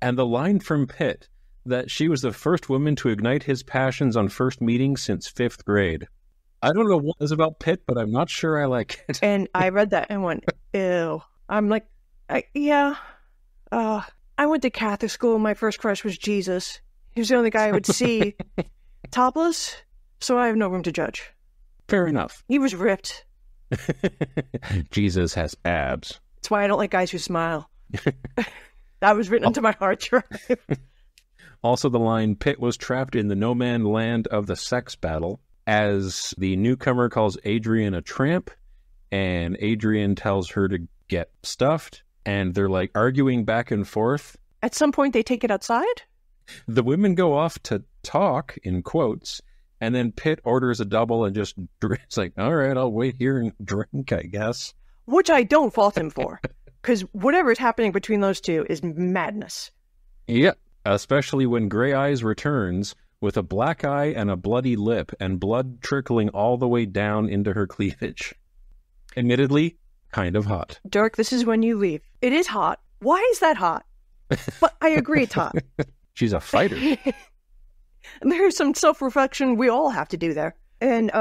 [SPEAKER 6] And the line from Pitt that she was the first woman to ignite his passions on first meeting since 5th grade. I don't know what is about Pitt, but I'm not sure I like it.
[SPEAKER 5] And I read that and went, ew. I'm like, I went to Catholic school. My first crush was Jesus. He was the only guy I would see topless, so I have no room to judge.
[SPEAKER 6] Fair enough.
[SPEAKER 5] He was ripped.
[SPEAKER 6] Jesus has abs.
[SPEAKER 5] That's why I don't like guys who smile. That was written into my hard drive.
[SPEAKER 6] Also the line, Pitt was trapped in the no-man land of the sex battle. as the newcomer calls Adrian a tramp, and Adrian tells her to get stuffed, and they're like arguing back and forth.
[SPEAKER 5] At some point, they take it outside?
[SPEAKER 6] The women go off to talk, in quotes, and then Pitt orders a double and just it's like, all right, I'll wait here and drink, I guess.
[SPEAKER 5] Which I don't fault him for, because whatever is happening between those two is madness.
[SPEAKER 6] Yep, especially when Gray Eyes returns with a black eye and a bloody lip and blood trickling all the way down into her cleavage. Admittedly, kind of hot.
[SPEAKER 5] Dirk, this is when you leave. It is hot. Why is that hot? But I agree it's hot.
[SPEAKER 6] She's a fighter.
[SPEAKER 5] There's some self-reflection we all have to do there. And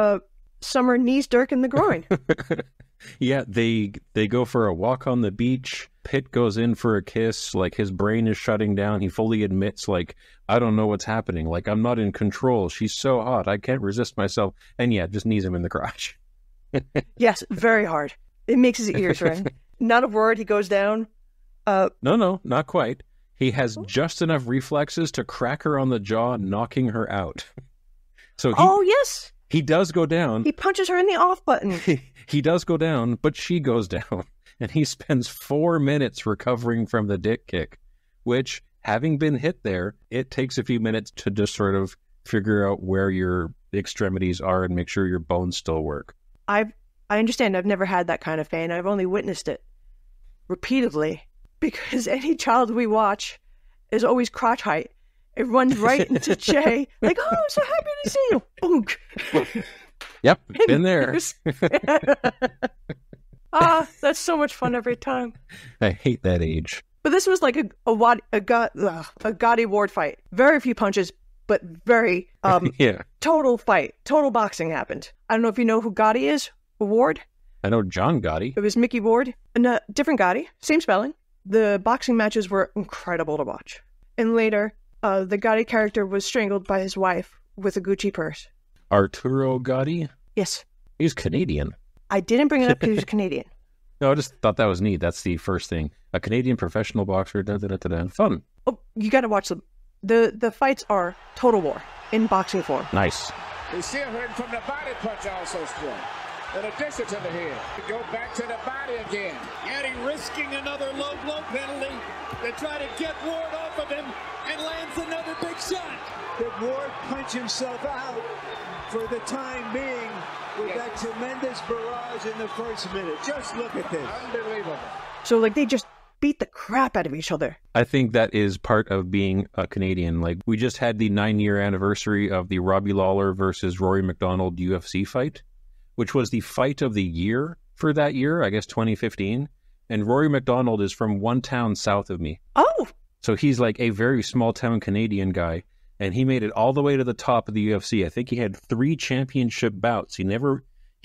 [SPEAKER 5] Summer knees Dirk in the groin.
[SPEAKER 6] Yeah, they go for a walk on the beach. Pitt goes in for a kiss. Like, his brain is shutting down. He fully admits, like, I don't know what's happening. Like, I'm not in control. She's so hot. I can't resist myself. And yeah, just knees him in the crotch.
[SPEAKER 5] Yes, very hard. It makes his ears ring. Not a word. He goes down.
[SPEAKER 6] No, not quite. He has just enough reflexes to crack her on the jaw, knocking her out. So
[SPEAKER 5] yes.
[SPEAKER 6] He does go down.
[SPEAKER 5] He punches her in the off button.
[SPEAKER 6] He does go down, but she goes down. And he spends 4 minutes recovering from the dick kick, which, having been hit there, it takes a few minutes to just sort of figure out where your extremities are and make sure your bones still work.
[SPEAKER 5] I understand. I've never had that kind of pain. I've only witnessed it repeatedly, because any child we watch is always crotch height. It runs right into Jay, like, oh, I'm so happy to see you. Boonk.
[SPEAKER 6] Yep, been there.
[SPEAKER 5] That's so much fun every time.
[SPEAKER 6] I hate that age.
[SPEAKER 5] But this was like a Gotti Ward fight. Very few punches, but very total fight. Total boxing happened. I don't know if you know who Gotti is. Ward?
[SPEAKER 6] I know John Gotti.
[SPEAKER 5] It was Mickey Ward. And different Gotti. Same spelling. The boxing matches were incredible to watch. And later, the Gotti character was strangled by his wife with a Gucci purse.
[SPEAKER 6] Arturo Gotti?
[SPEAKER 5] Yes.
[SPEAKER 6] He's Canadian.
[SPEAKER 5] I didn't bring it up because he was Canadian.
[SPEAKER 6] No, I just thought that was neat. That's the first thing. A Canadian professional boxer. Fun.
[SPEAKER 5] Oh, you got to watch them. The fights are total war in boxing form.
[SPEAKER 6] Nice.
[SPEAKER 9] We see him from the body punch also strong. In addition to the head, go back to the body again.
[SPEAKER 10] And he risking another low blow penalty to try to get Ward off of him and lands another big shot.
[SPEAKER 11] Did Ward punch himself out for the time being with that tremendous barrage in the first minute? Just look at this.
[SPEAKER 9] Unbelievable.
[SPEAKER 5] So, like, they just beat the crap out of each other.
[SPEAKER 6] I think that is part of being a Canadian. Like, we just had the 9-year anniversary of the Robbie Lawler versus Rory McDonald UFC fight, which was the fight of the year for that year, I guess 2015. And Rory McDonald is from one town south of me.
[SPEAKER 5] Oh!
[SPEAKER 6] So he's like a very small town Canadian guy. And he made it all the way to the top of the UFC. I think he had 3 championship bouts. He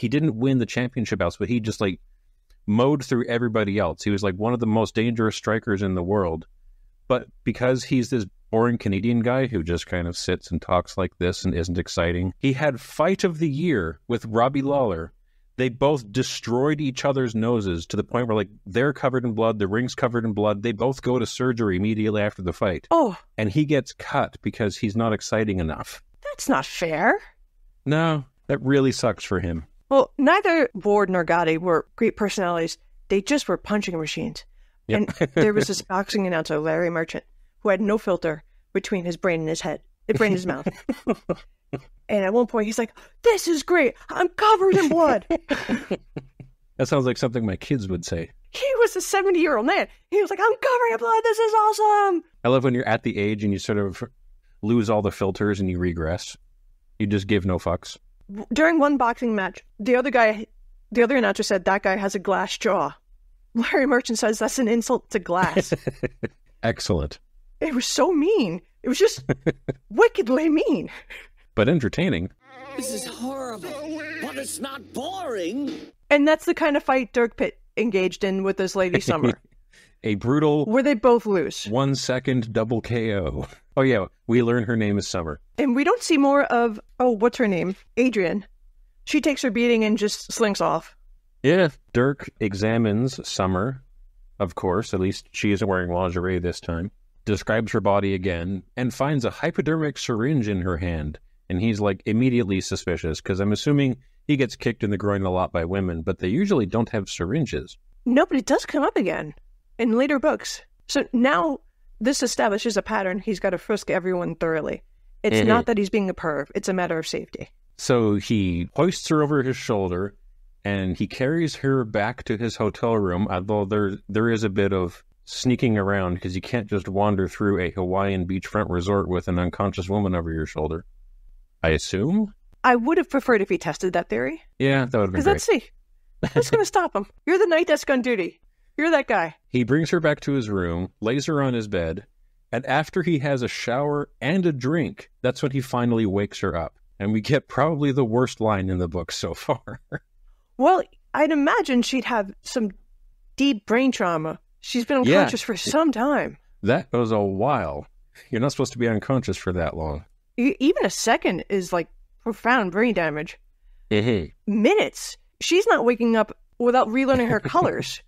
[SPEAKER 6] didn't win the championship bouts, but he just like mowed through everybody else. He was like one of the most dangerous strikers in the world. But because he's this boring Canadian guy who just kind of sits and talks like this and isn't exciting, he had fight of the year with Robbie Lawler. They both destroyed each other's noses to the point where, like, they're covered in blood, the ring's covered in blood. They both go to surgery immediately after the fight.
[SPEAKER 5] Oh.
[SPEAKER 6] And he gets cut because he's not exciting enough.
[SPEAKER 5] That's not fair.
[SPEAKER 6] No, that really sucks for him.
[SPEAKER 5] Well, neither Ward nor Gotti were great personalities. They just were punching machines. Yep. And there was this boxing announcer, Larry Merchant, who had no filter between his brain and his head. Brain and his mouth. And at one point, he's like, this is great. I'm covered in blood.
[SPEAKER 6] That sounds like something my kids would say.
[SPEAKER 5] He was a 70-year-old man. He was like, I'm covered in blood. This is awesome.
[SPEAKER 6] I love when you're at the age and you sort of lose all the filters and you regress. You just give no fucks.
[SPEAKER 5] During one boxing match, the other announcer said that guy has a glass jaw. Larry Merchant says that's an insult to glass.
[SPEAKER 6] Excellent.
[SPEAKER 5] It was so mean. It was just wickedly mean.
[SPEAKER 6] But entertaining.
[SPEAKER 10] This is horrible, but it's not boring.
[SPEAKER 5] And that's the kind of fight Dirk Pitt engaged in with this lady Summer.
[SPEAKER 6] A brutal...
[SPEAKER 5] where they both lose.
[SPEAKER 6] 1 second double KO. Oh yeah, we learn her name is Summer.
[SPEAKER 5] And we don't see more of, what's her name? Adrian. She takes her beating and just slinks off.
[SPEAKER 6] Yeah, Dirk examines Summer, of course, at least she isn't wearing lingerie this time, describes her body again, and finds a hypodermic syringe in her hand, And he's like immediately suspicious because I'm assuming he gets kicked in the groin a lot by women, but they usually don't have syringes.
[SPEAKER 5] No, but it does come up again in later books. So now this establishes a pattern. He's got to frisk everyone thoroughly. It's not that he's being a perv. It's a matter of safety.
[SPEAKER 6] So he hoists her over his shoulder and he carries her back to his hotel room, although there is a bit of sneaking around because you can't just wander through a Hawaiian beachfront resort with an unconscious woman over your shoulder. I assume?
[SPEAKER 5] I would have preferred if he tested that theory.
[SPEAKER 6] Yeah, that would have been great.
[SPEAKER 5] Because let's see. What's going to stop him? You're the night desk on duty. You're that guy.
[SPEAKER 6] He brings her back to his room, lays her on his bed, and after he has a shower and a drink, that's when he finally wakes her up. And we get probably the worst line in the book so far.
[SPEAKER 5] Well, I'd imagine she'd have some deep brain trauma. She's been unconscious for some time.
[SPEAKER 6] That was a while. You're not supposed to be unconscious for that long.
[SPEAKER 5] Even a second is like profound brain damage. Minutes. She's not waking up without relearning her colors.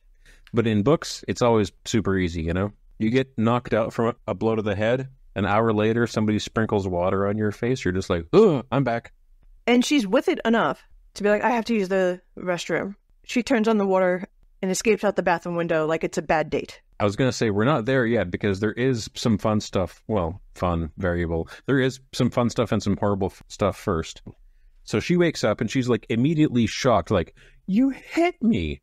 [SPEAKER 6] But in books, it's always super easy, you know? You get knocked out from a blow to the head. An hour later, somebody sprinkles water on your face. You're just like, oh, I'm back.
[SPEAKER 5] And she's with it enough to be like, I have to use the restroom. She turns on the water and escapes out the bathroom window like it's a bad date.
[SPEAKER 6] I was going to say, we're not there yet because there is some fun stuff. Well, fun, variable. There is some fun stuff and some horrible stuff first. So she wakes up and she's like immediately shocked, like, you hit me.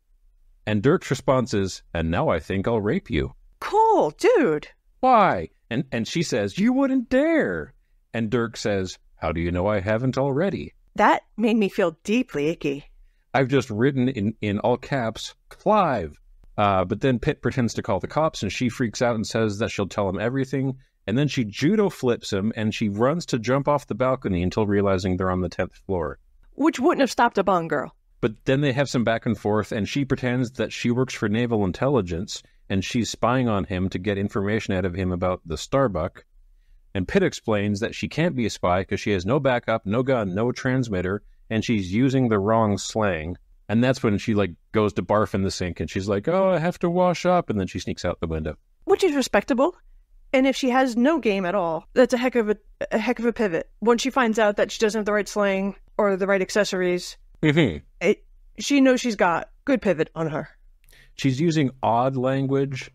[SPEAKER 6] And Dirk's response is, and now I think I'll rape you.
[SPEAKER 5] Cool, dude.
[SPEAKER 6] Why? And she says, you wouldn't dare. And Dirk says, how do you know I haven't already?
[SPEAKER 5] That made me feel deeply icky.
[SPEAKER 6] I've just written in all caps, Clive. But then Pitt pretends to call the cops and she freaks out and says that she'll tell him everything. And then she judo flips him and she runs to jump off the balcony until realizing they're on the 10th floor.
[SPEAKER 5] Which wouldn't have stopped a Bond girl.
[SPEAKER 6] But then they have some back and forth and she pretends that she works for naval intelligence and she's spying on him to get information out of him about the Starbuck. And Pitt explains that she can't be a spy because she has no backup, no gun, no transmitter, and she's using the wrong slang. And that's when she like goes to barf in the sink and she's like, oh, I have to wash up. And then she sneaks out the window.
[SPEAKER 5] Which is respectable. And if she has no game at all, that's a heck of a pivot. Once she finds out that she doesn't have the right slang or the right accessories, she knows she's got good pivot on her.
[SPEAKER 6] She's using odd language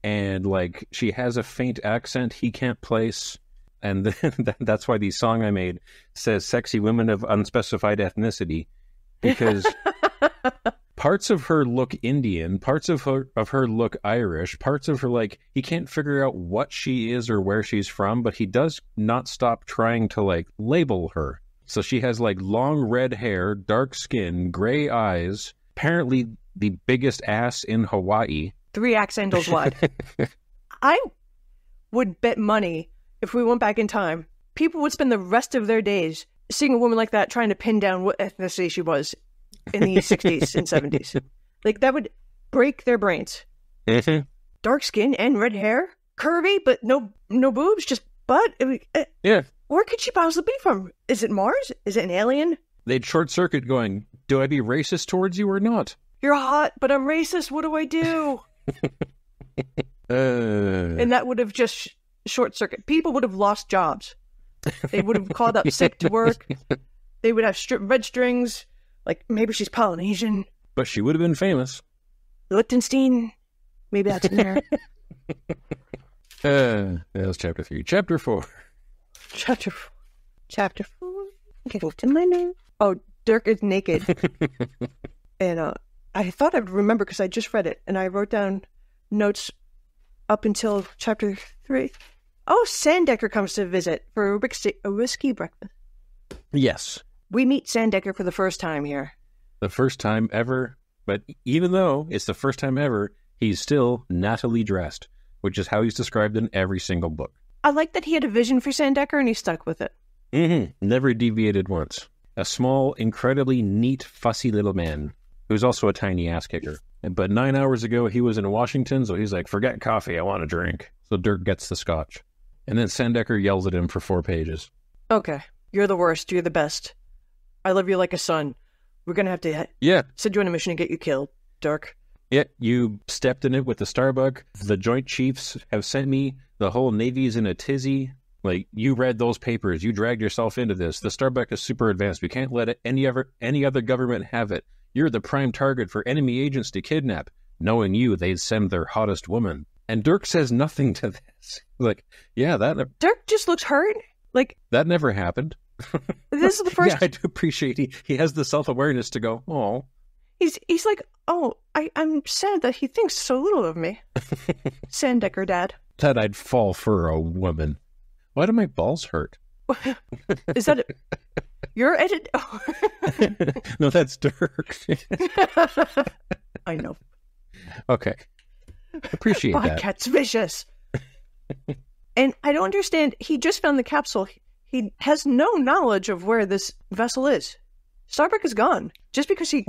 [SPEAKER 6] and like she has a faint accent he can't place. And then that's why the song I made says sexy women of unspecified ethnicity, because parts of her look Indian, parts of her look Irish, parts of her like he can't figure out what she is or where she's from, but he does not stop trying to like label her. So she has like long red hair, dark skin, gray eyes, apparently the biggest ass in Hawaii.
[SPEAKER 5] 3 axe handles wide. I would bet money if we went back in time, people would spend the rest of their days seeing a woman like that trying to pin down what ethnicity she was in the 60s and 70s. Like, that would break their brains. Dark skin and red hair, curvy, but no boobs, just butt.
[SPEAKER 6] Yeah.
[SPEAKER 5] Where could she possibly be from? Is it Mars? Is it an alien?
[SPEAKER 6] They'd short circuit going, do I be racist towards you or not?
[SPEAKER 5] You're hot, but I'm racist. What do I do? And that would have just short circuit. People would have lost jobs. They would have called up sick to work. They would have red strings. Like, maybe she's Polynesian.
[SPEAKER 6] But she would have been famous.
[SPEAKER 5] Liechtenstein. Maybe that's in there.
[SPEAKER 6] That was chapter 3. Chapter 4.
[SPEAKER 5] Chapter 4. Getting to my name. Oh, Dirk is naked. And I thought I'd remember because I just read it. And I wrote down notes up until chapter 3. Oh, Sandecker comes to visit for a whiskey breakfast.
[SPEAKER 6] Yes.
[SPEAKER 5] We meet Sandecker for the first time here.
[SPEAKER 6] The first time ever. But even though it's the first time ever, he's still nattily dressed, which is how he's described in every single book.
[SPEAKER 5] I like that he had a vision for Sandecker and he stuck with it.
[SPEAKER 6] Never deviated once. A small, incredibly neat, fussy little man who's also a tiny ass kicker. But 9 hours ago, he was in Washington, so he's like, forget coffee, I want a drink. So Dirk gets the scotch. And then Sandecker yells at him for 4 pages.
[SPEAKER 5] Okay, you're the worst, you're the best. I love you like a son. We're going to have to send you on a mission and get you killed, Dirk.
[SPEAKER 6] Yeah, you stepped in it with the Starbuck. The Joint Chiefs have sent me. The whole Navy's in a tizzy. Like, you read those papers. You dragged yourself into this. The Starbuck is super advanced. We can't let any other government have it. You're the prime target for enemy agents to kidnap. Knowing you, they'd send their hottest woman. And Dirk says nothing to this. Like, yeah, that...
[SPEAKER 5] Dirk just looks hurt. Like...
[SPEAKER 6] That never happened.
[SPEAKER 5] This is the first...
[SPEAKER 6] Yeah, I do appreciate he has the self-awareness to go, oh.
[SPEAKER 5] He's like, oh, I'm sad that he thinks so little of me. Sandecker dad.
[SPEAKER 6] That I'd fall for a woman. Why do my balls hurt?
[SPEAKER 5] Is that your edit? Oh.
[SPEAKER 6] No, that's Dirk.
[SPEAKER 5] I know.
[SPEAKER 6] Okay. Appreciate that.
[SPEAKER 5] Cat's vicious. And I don't understand. He just found the capsule. He has no knowledge of where this vessel is. Starbuck is gone. Just because he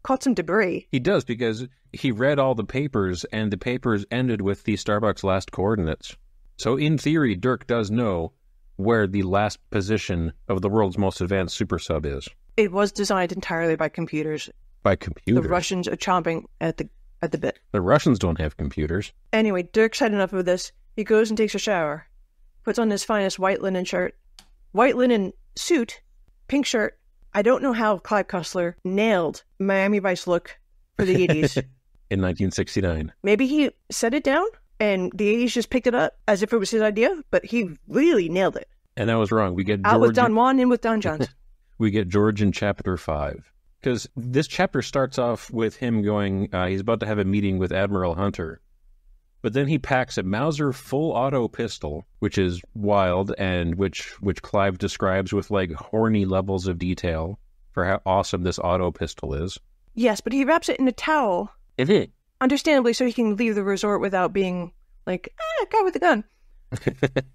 [SPEAKER 5] caught some debris.
[SPEAKER 6] He does, because he read all the papers, and the papers ended with the Starbuck's last coordinates. So in theory, Dirk does know where the last position of the world's most advanced super sub is.
[SPEAKER 5] It was designed entirely by computers.
[SPEAKER 6] By computers?
[SPEAKER 5] The Russians are chomping at the bit.
[SPEAKER 6] The Russians don't have computers.
[SPEAKER 5] Anyway, Dirk's had enough of this. He goes and takes a shower. Puts on his finest white linen shirt. White linen suit. Pink shirt. I don't know how Clive Cussler nailed Miami Vice look for the 80s.
[SPEAKER 6] In 1969.
[SPEAKER 5] Maybe he set it down and the 80s just picked it up as if it was his idea, but he really nailed it.
[SPEAKER 6] And I was wrong. We get George...
[SPEAKER 5] Out with Don Juan, in with Don Johnson.
[SPEAKER 6] We get George in Chapter 5. Because this chapter starts off with him going, he's about to have a meeting with Admiral Hunter. But then he packs a Mauser full-auto pistol, which is wild, and which Clive describes with, like, horny levels of detail for how awesome this auto pistol is.
[SPEAKER 5] Yes, but he wraps it in a towel.
[SPEAKER 6] Mm-hmm.
[SPEAKER 5] Understandably, so he can leave the resort without being like, guy with a gun.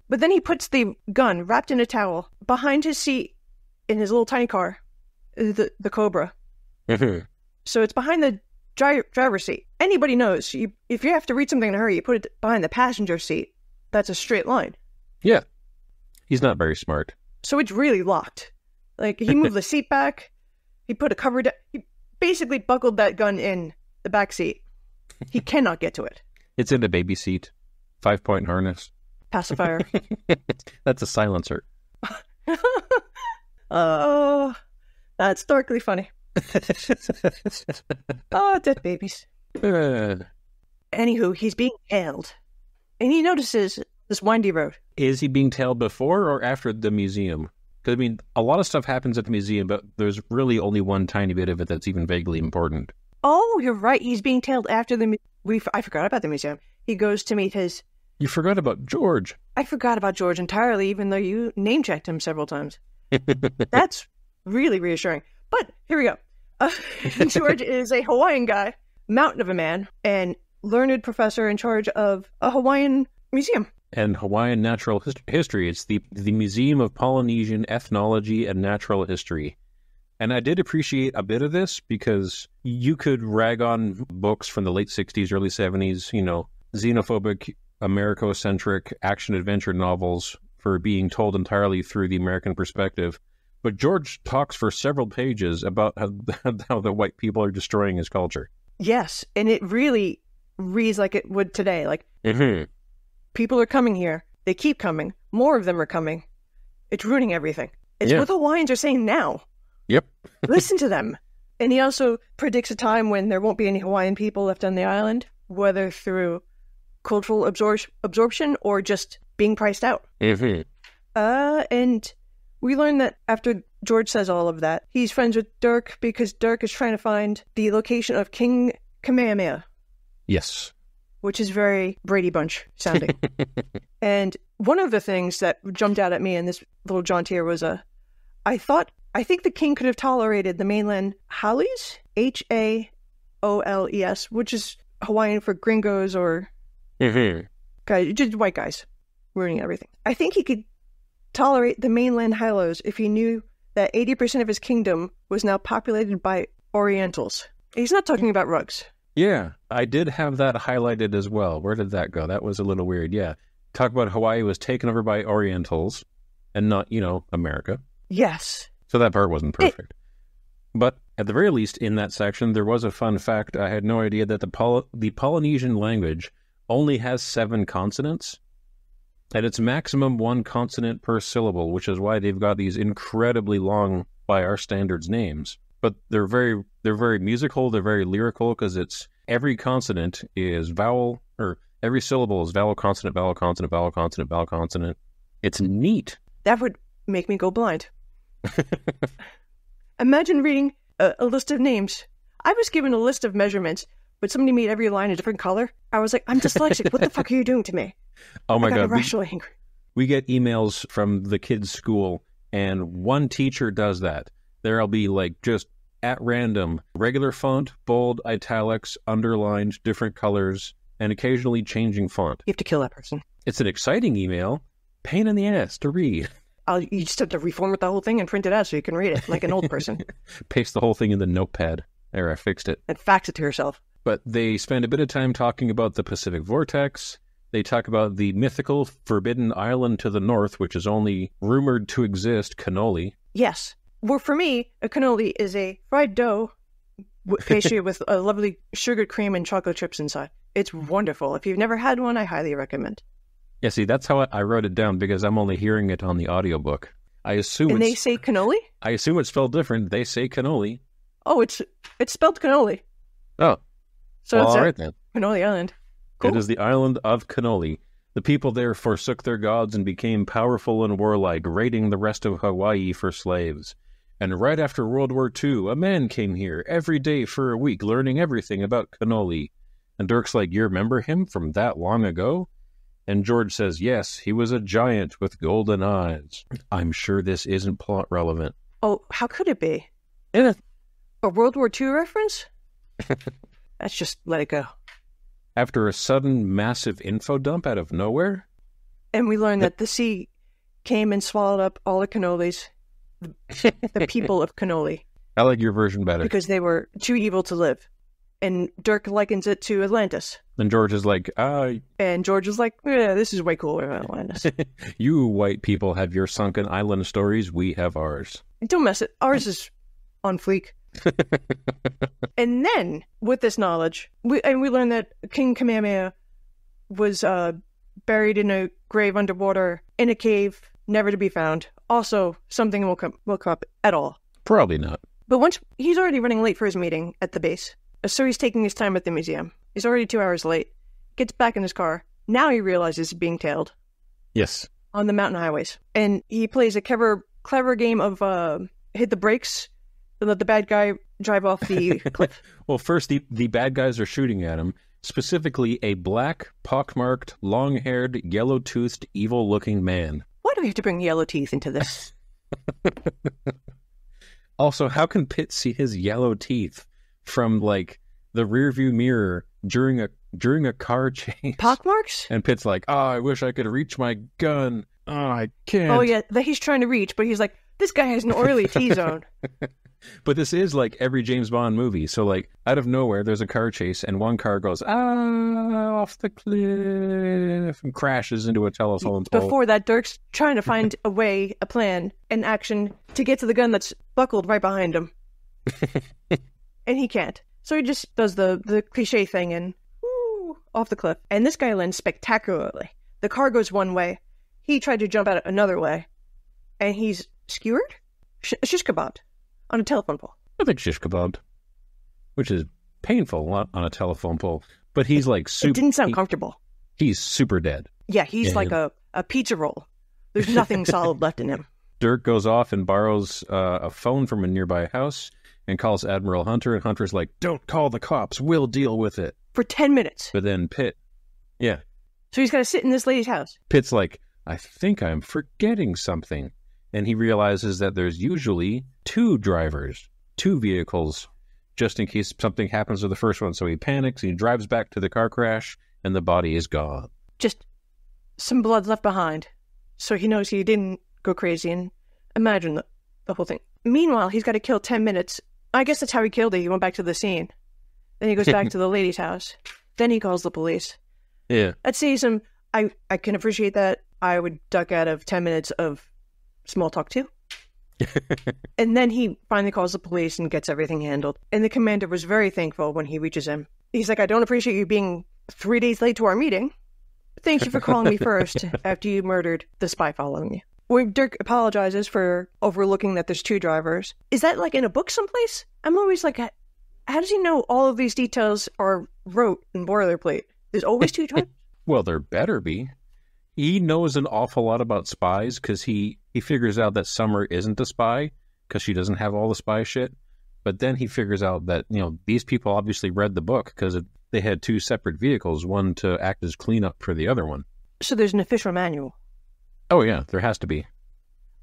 [SPEAKER 5] But then he puts the gun wrapped in a towel behind his seat in his little tiny car, the Cobra.
[SPEAKER 6] Mm-hmm.
[SPEAKER 5] So it's behind the driver's seat. Anybody knows, if you have to read something in a hurry, you put it behind the passenger seat. That's a straight line.
[SPEAKER 6] Yeah. He's not very smart.
[SPEAKER 5] So it's really locked. Like, he moved the seat back. He put a cover down. He basically buckled that gun in the back seat. He cannot get to it.
[SPEAKER 6] It's in a baby seat. 5-point harness.
[SPEAKER 5] Pacifier.
[SPEAKER 6] That's a silencer.
[SPEAKER 5] Oh, that's darkly funny. Oh, dead babies. Anywho, he's being tailed. And he notices this windy road.
[SPEAKER 6] Is he being tailed before or after the museum? Because, I mean, a lot of stuff happens at the museum, but there's really only one tiny bit of it that's even vaguely important.
[SPEAKER 5] Oh, you're right. He's being tailed after the... I forgot about the museum. He goes to meet his...
[SPEAKER 6] You forgot about George.
[SPEAKER 5] I forgot about George entirely, even though you name-checked him several times. That's really reassuring. But, here we go. George is a Hawaiian guy, mountain of a man, and learned professor in charge of a Hawaiian museum.
[SPEAKER 6] And Hawaiian Natural History. It's the Museum of Polynesian Ethnology and Natural History. And I did appreciate a bit of this because you could rag on books from the late 60s, early 70s, you know, xenophobic, Americocentric action-adventure novels for being told entirely through the American perspective. But George talks for several pages about how the white people are destroying his culture.
[SPEAKER 5] Yes, and it really reads like it would today. Like, people are coming here. They keep coming. More of them are coming. It's ruining everything. It's what the Hawaiians are saying now.
[SPEAKER 6] Yep.
[SPEAKER 5] Listen to them. And he also predicts a time when there won't be any Hawaiian people left on the island, whether through cultural absorption or just being priced out. And we learn that after George says all of that, he's friends with Dirk because Dirk is trying to find the location of King Kamehameha.
[SPEAKER 6] Yes.
[SPEAKER 5] Which is very Brady Bunch sounding. And one of the things that jumped out at me in this little jaunt here was I think the king could have tolerated the mainland Haoles, Haoles, which is Hawaiian for gringos or guys, just white guys ruining everything. I think he could tolerate the mainland Haoles if he knew that 80% of his kingdom was now populated by Orientals. He's not talking about rugs.
[SPEAKER 6] Yeah, I did have that highlighted as well. Where did that go? That was a little weird, yeah. Talk about Hawaii was taken over by Orientals and not, America.
[SPEAKER 5] Yes.
[SPEAKER 6] So that part wasn't perfect. But at the very least, in that section, there was a fun fact. I had no idea that the Polynesian language only has 7 consonants. And it's maximum one consonant per syllable, which is why they've got these incredibly long, by our standards, names. But they're very musical, they're very lyrical, because it's every consonant is vowel, or every syllable is vowel, consonant, vowel, consonant, vowel, consonant, vowel, consonant. It's neat.
[SPEAKER 5] That would make me go blind. Imagine reading a list of names. I was given a list of measurements, but somebody made every line a different color. I was like, I'm dyslexic. What the fuck are you doing to me?
[SPEAKER 6] Oh my
[SPEAKER 5] I got
[SPEAKER 6] God.
[SPEAKER 5] irrationally angry.
[SPEAKER 6] We get emails from the kids' school, and one teacher does that. There'll be like just at random, regular font, bold, italics, underlined, different colors, and occasionally changing font.
[SPEAKER 5] You have to kill that person.
[SPEAKER 6] It's an exciting email. Pain in the ass to read.
[SPEAKER 5] You just have to reformat the whole thing and print it out so you can read it like an old person.
[SPEAKER 6] Paste the whole thing in the notepad. There, I fixed it.
[SPEAKER 5] And fax it to yourself.
[SPEAKER 6] But they spend a bit of time talking about the Pacific Vortex. They talk about the mythical forbidden island to the north, which is only rumored to exist, cannoli.
[SPEAKER 5] Yes. Well, for me, a cannoli is a fried dough pastry with a lovely sugar cream and chocolate chips inside. It's wonderful. If you've never had one, I highly recommend.
[SPEAKER 6] Yeah, see, that's how I wrote it down, because I'm only hearing it on the audiobook. I assume
[SPEAKER 5] and they say cannoli?
[SPEAKER 6] I assume it's spelled different. They say cannoli.
[SPEAKER 5] Oh, it's spelled cannoli.
[SPEAKER 6] Oh.
[SPEAKER 5] So
[SPEAKER 6] well,
[SPEAKER 5] it's
[SPEAKER 6] all right then.
[SPEAKER 5] Cannoli Island. Cool.
[SPEAKER 6] It is the island of Cannoli. The people there forsook their gods and became powerful and warlike, raiding the rest of Hawaii for slaves. And right after World War II, a man came here every day for a week, learning everything about cannoli. And Dirk's like, you remember him from that long ago? And George says, yes, he was a giant with golden eyes. I'm sure this isn't plot relevant.
[SPEAKER 5] Oh, how could it be?
[SPEAKER 6] Yeah.
[SPEAKER 5] A World War II reference? Let's just let it go.
[SPEAKER 6] After a sudden, massive info dump out of nowhere?
[SPEAKER 5] And we learned that the sea came and swallowed up all the cannolis, the people of cannoli.
[SPEAKER 6] I like your version better.
[SPEAKER 5] Because they were too evil to live. And Dirk likens it to Atlantis.
[SPEAKER 6] And George is like,
[SPEAKER 5] And George is like, yeah, this is way cooler than Atlantis.
[SPEAKER 6] You white people have your sunken island stories, we have ours.
[SPEAKER 5] Don't mess it. Ours is on fleek. And then, with this knowledge, we learned that King Kamehameha was buried in a grave underwater, in a cave, never to be found. Also, something will come up at all.
[SPEAKER 6] Probably not.
[SPEAKER 5] But once he's already running late for his meeting at the base, so he's taking his time at the museum. He's already 2 hours late. Gets back in his car. Now he realizes he's being tailed.
[SPEAKER 6] Yes.
[SPEAKER 5] On the mountain highways. And he plays a clever game of hit the brakes and let the bad guy drive off the cliff.
[SPEAKER 6] Well, first, the bad guys are shooting at him. Specifically, a black, pockmarked, long-haired, yellow-toothed, evil-looking man.
[SPEAKER 5] Why do we have to bring yellow teeth into this?
[SPEAKER 6] Also, how can Pitt see his yellow teeth from, like, the rearview mirror during a car chase?
[SPEAKER 5] Pockmarks?
[SPEAKER 6] And Pitt's like, oh, I wish I could reach my gun. Oh, I can't.
[SPEAKER 5] Oh, yeah, that he's trying to reach, but he's like, this guy has an oily T-zone.
[SPEAKER 6] But this is like every James Bond movie. So, like, out of nowhere, there's a car chase, and one car goes, off the cliff, and crashes into a telephone pole.
[SPEAKER 5] Before that, Dirk's trying to find a plan, an action to get to the gun that's buckled right behind him. And he can't. So he just does the cliche thing and, woo, off the cliff. And this guy lands spectacularly. The car goes one way. He tried to jump out another way. And he's skewered? Shish kebabbed. On a telephone pole.
[SPEAKER 6] I think shish kebabbed. Which is painful on a telephone pole. But he's like super...
[SPEAKER 5] It didn't sound comfortable.
[SPEAKER 6] He's super dead.
[SPEAKER 5] Yeah, he's like a pizza roll. There's nothing solid left in him.
[SPEAKER 6] Dirk goes off and borrows a phone from a nearby house and calls Admiral Hunter. And Hunter's like, don't call the cops. We'll deal with it.
[SPEAKER 5] For 10 minutes.
[SPEAKER 6] But then Pitt... Yeah.
[SPEAKER 5] So he's got to sit in this lady's house.
[SPEAKER 6] Pitt's like, I think I'm forgetting something. And he realizes that there's usually 2 drivers, 2 vehicles, just in case something happens to the first one. So he panics, he drives back to the car crash, and the body is gone.
[SPEAKER 5] Just some blood left behind. So he knows he didn't go crazy and imagine the whole thing. Meanwhile, he's got to kill 10 minutes. I guess that's how he killed it. He went back to the scene. Then he goes back to the lady's house. Then he calls the police.
[SPEAKER 6] Yeah.
[SPEAKER 5] That saves him. I can appreciate that. I would duck out of 10 minutes of small talk too. And then he finally calls the police and gets everything handled. And the commander was very thankful when he reaches him. He's like, I don't appreciate you being 3 days late to our meeting. Thank you for calling me first after you murdered the spy following you. When Dirk apologizes for overlooking that there's two drivers, is that like in a book someplace? I'm always like, how does he know all of these details are wrote in boilerplate? There's always two drivers?
[SPEAKER 6] Well, there better be. He knows an awful lot about spies because he figures out that Summer isn't a spy because she doesn't have all the spy shit. But then he figures out that, these people obviously read the book because they had two separate vehicles, one to act as cleanup for the other one.
[SPEAKER 5] So there's an official manual.
[SPEAKER 6] Oh, yeah, there has to be.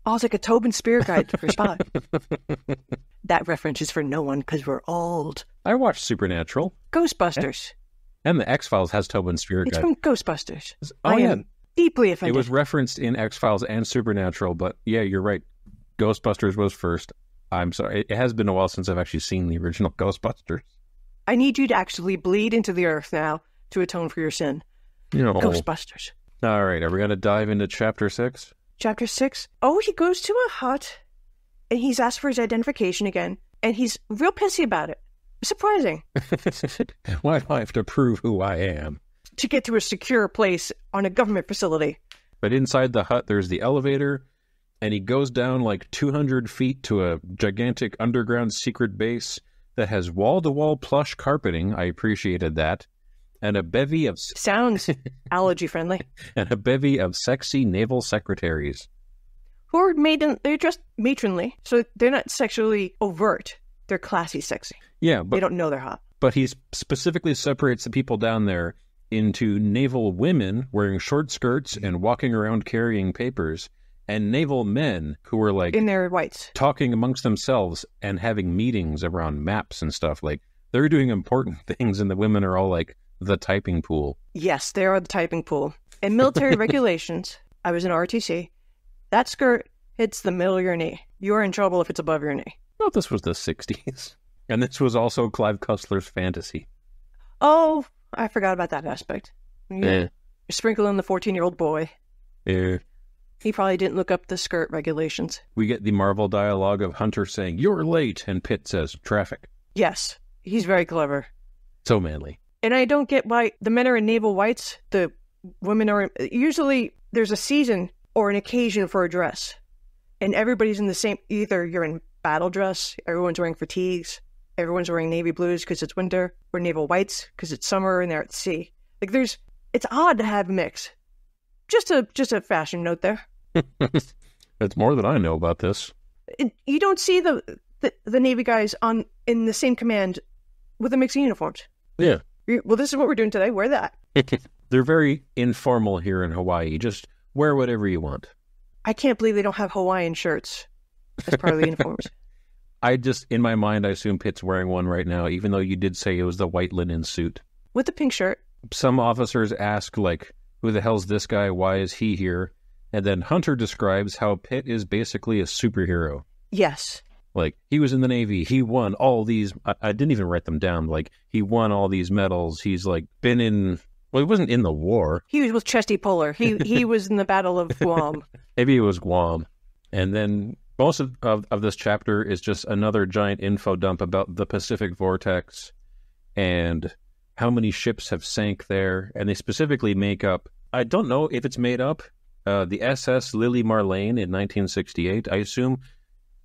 [SPEAKER 5] Oh, it's like a Tobin Spear guide for spies. That reference is for no one because we're old.
[SPEAKER 6] I watched Supernatural.
[SPEAKER 5] Ghostbusters.
[SPEAKER 6] And the X-Files has Tobin Spear guide.
[SPEAKER 5] It's from Ghostbusters.
[SPEAKER 6] Oh,
[SPEAKER 5] I am deeply offended.
[SPEAKER 6] It was referenced in X-Files and Supernatural, but yeah, you're right. Ghostbusters was first. I'm sorry. It has been a while since I've actually seen the original Ghostbusters.
[SPEAKER 5] I need you to actually bleed into the earth now to atone for your sin. Ghostbusters.
[SPEAKER 6] All right, are we going to dive into Chapter 6?
[SPEAKER 5] Chapter 6? Oh, he goes to a hut, and he's asked for his identification again, and he's real pissy about it. Surprising.
[SPEAKER 6] Why do I have to prove who I am?
[SPEAKER 5] To get to a secure place on a government facility.
[SPEAKER 6] But inside the hut, there's the elevator, and he goes down like 200 feet to a gigantic underground secret base that has wall-to-wall plush carpeting. I appreciated that. And a bevy of...
[SPEAKER 5] Sounds allergy-friendly.
[SPEAKER 6] And a bevy of sexy naval secretaries.
[SPEAKER 5] Who are they're just matronly, so they're not sexually overt. They're classy sexy.
[SPEAKER 6] Yeah, but...
[SPEAKER 5] They don't know they're hot.
[SPEAKER 6] But he specifically separates the people down there into naval women wearing short skirts and walking around carrying papers, and naval men who are like...
[SPEAKER 5] In their whites.
[SPEAKER 6] Talking amongst themselves and having meetings around maps and stuff. Like, they're doing important things, and the women are all like... the typing pool.
[SPEAKER 5] Yes, they are the typing pool. In military regulations, I was in RTC, that skirt hits the middle of your knee. You're in trouble if it's above your knee.
[SPEAKER 6] Well, this was the 60s. And this was also Clive Cussler's fantasy.
[SPEAKER 5] Oh, I forgot about that aspect. You sprinkle in the 14-year-old boy.
[SPEAKER 6] Yeah.
[SPEAKER 5] He probably didn't look up the skirt regulations.
[SPEAKER 6] We get the Marvel dialogue of Hunter saying, "You're late," and Pitt says, "Traffic."
[SPEAKER 5] Yes, he's very clever.
[SPEAKER 6] So manly.
[SPEAKER 5] And I don't get why the men are in naval whites, the women are... Usually there's a season or an occasion for a dress. And everybody's in the same... Either you're in battle dress, everyone's wearing fatigues, everyone's wearing navy blues because it's winter, or naval whites because it's summer and they're at sea. Like it's odd to have a mix. Just a fashion note there.
[SPEAKER 6] That's more than I know about this.
[SPEAKER 5] You don't see the Navy guys in the same command with a mix of uniforms.
[SPEAKER 6] Yeah.
[SPEAKER 5] Well, this is what we're doing today. Wear that.
[SPEAKER 6] They're very informal here in Hawaii. Just wear whatever you want.
[SPEAKER 5] I can't believe they don't have Hawaiian shirts as part of the uniforms.
[SPEAKER 6] In my mind, I assume Pitt's wearing one right now, even though you did say it was the white linen suit.
[SPEAKER 5] With the pink shirt.
[SPEAKER 6] Some officers ask, like, who the hell's this guy? Why is he here? And then Hunter describes how Pitt is basically a superhero.
[SPEAKER 5] Yes.
[SPEAKER 6] Like, he was in the Navy. He won all these... I didn't even write them down. Like, he won all these medals. He's, like, been in... Well, he wasn't in the war.
[SPEAKER 5] He was with Chesty Puller. He was in the Battle of Guam.
[SPEAKER 6] Maybe it was Guam. And then most of this chapter is just another giant info dump about the Pacific Vortex and how many ships have sank there. And they specifically make up... I don't know if it's made up. The SS Lily Marlene in 1968, I assume...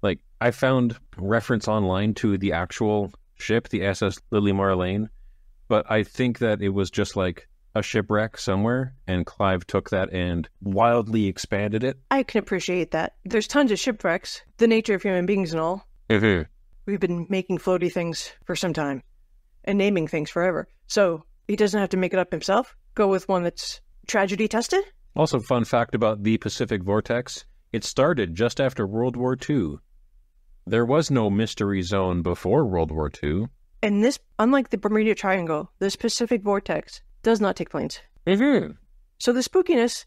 [SPEAKER 6] Like, I found reference online to the actual ship, the SS Lily Marlene, but I think that it was just like a shipwreck somewhere, and Clive took that and wildly expanded it.
[SPEAKER 5] I can appreciate that. There's tons of shipwrecks, the nature of human beings and all.
[SPEAKER 6] Mm-hmm.
[SPEAKER 5] We've been making floaty things for some time, and naming things forever. So, he doesn't have to make it up himself. Go with one that's tragedy tested.
[SPEAKER 6] Also, fun fact about the Pacific Vortex, it started just after World War II. There was no mystery zone before World War II.
[SPEAKER 5] And this, unlike the Bermuda Triangle, this Pacific Vortex does not take planes.
[SPEAKER 6] Mm-hmm.
[SPEAKER 5] So the spookiness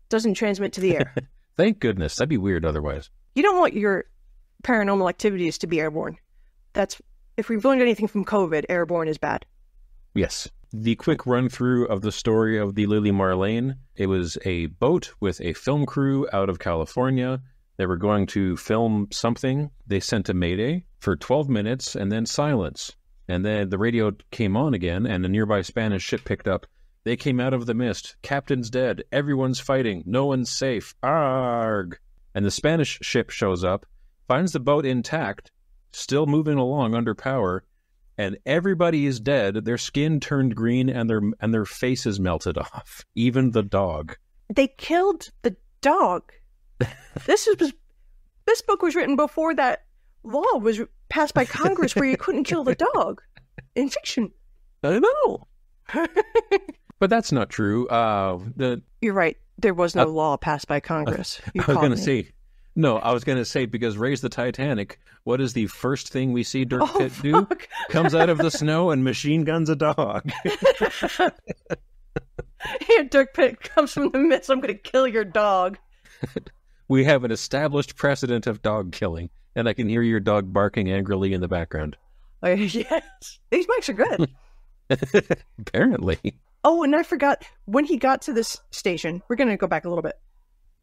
[SPEAKER 5] doesn't transmit to the air.
[SPEAKER 6] Thank goodness. That'd be weird otherwise.
[SPEAKER 5] You don't want your paranormal activities to be airborne. If we've learned anything from COVID, airborne is bad.
[SPEAKER 6] Yes. The quick run-through of the story of the Lily Marlene. It was a boat with a film crew out of California. They were going to film something. They sent a mayday for 12 minutes and then silence. And then the radio came on again, and a nearby Spanish ship picked up, They came out of the mist. Captain's dead. Everyone's fighting. No one's safe. Arg! And the Spanish ship shows up, finds the boat intact, still moving along under power, and everybody is dead. Their skin turned green and their faces melted off. Even the dog.
[SPEAKER 5] They killed the dog. This book was written before that law was passed by Congress where you couldn't kill the dog in fiction.
[SPEAKER 6] I know. But that's not true.
[SPEAKER 5] You're right. There was no law passed by Congress.
[SPEAKER 6] I was going to say, no, I was going to say, because Raise the Titanic, what is the first thing we see Dirk Pitt do? Comes out of the snow and machine guns a dog.
[SPEAKER 5] Here, Dirk Pitt comes from the mist. I'm going to kill your dog.
[SPEAKER 6] We have an established precedent of dog killing, and I can hear your dog barking angrily in the background.
[SPEAKER 5] Yes. These mics are good.
[SPEAKER 6] Apparently.
[SPEAKER 5] Oh, and I forgot, when he got to this station, we're going to go back a little bit.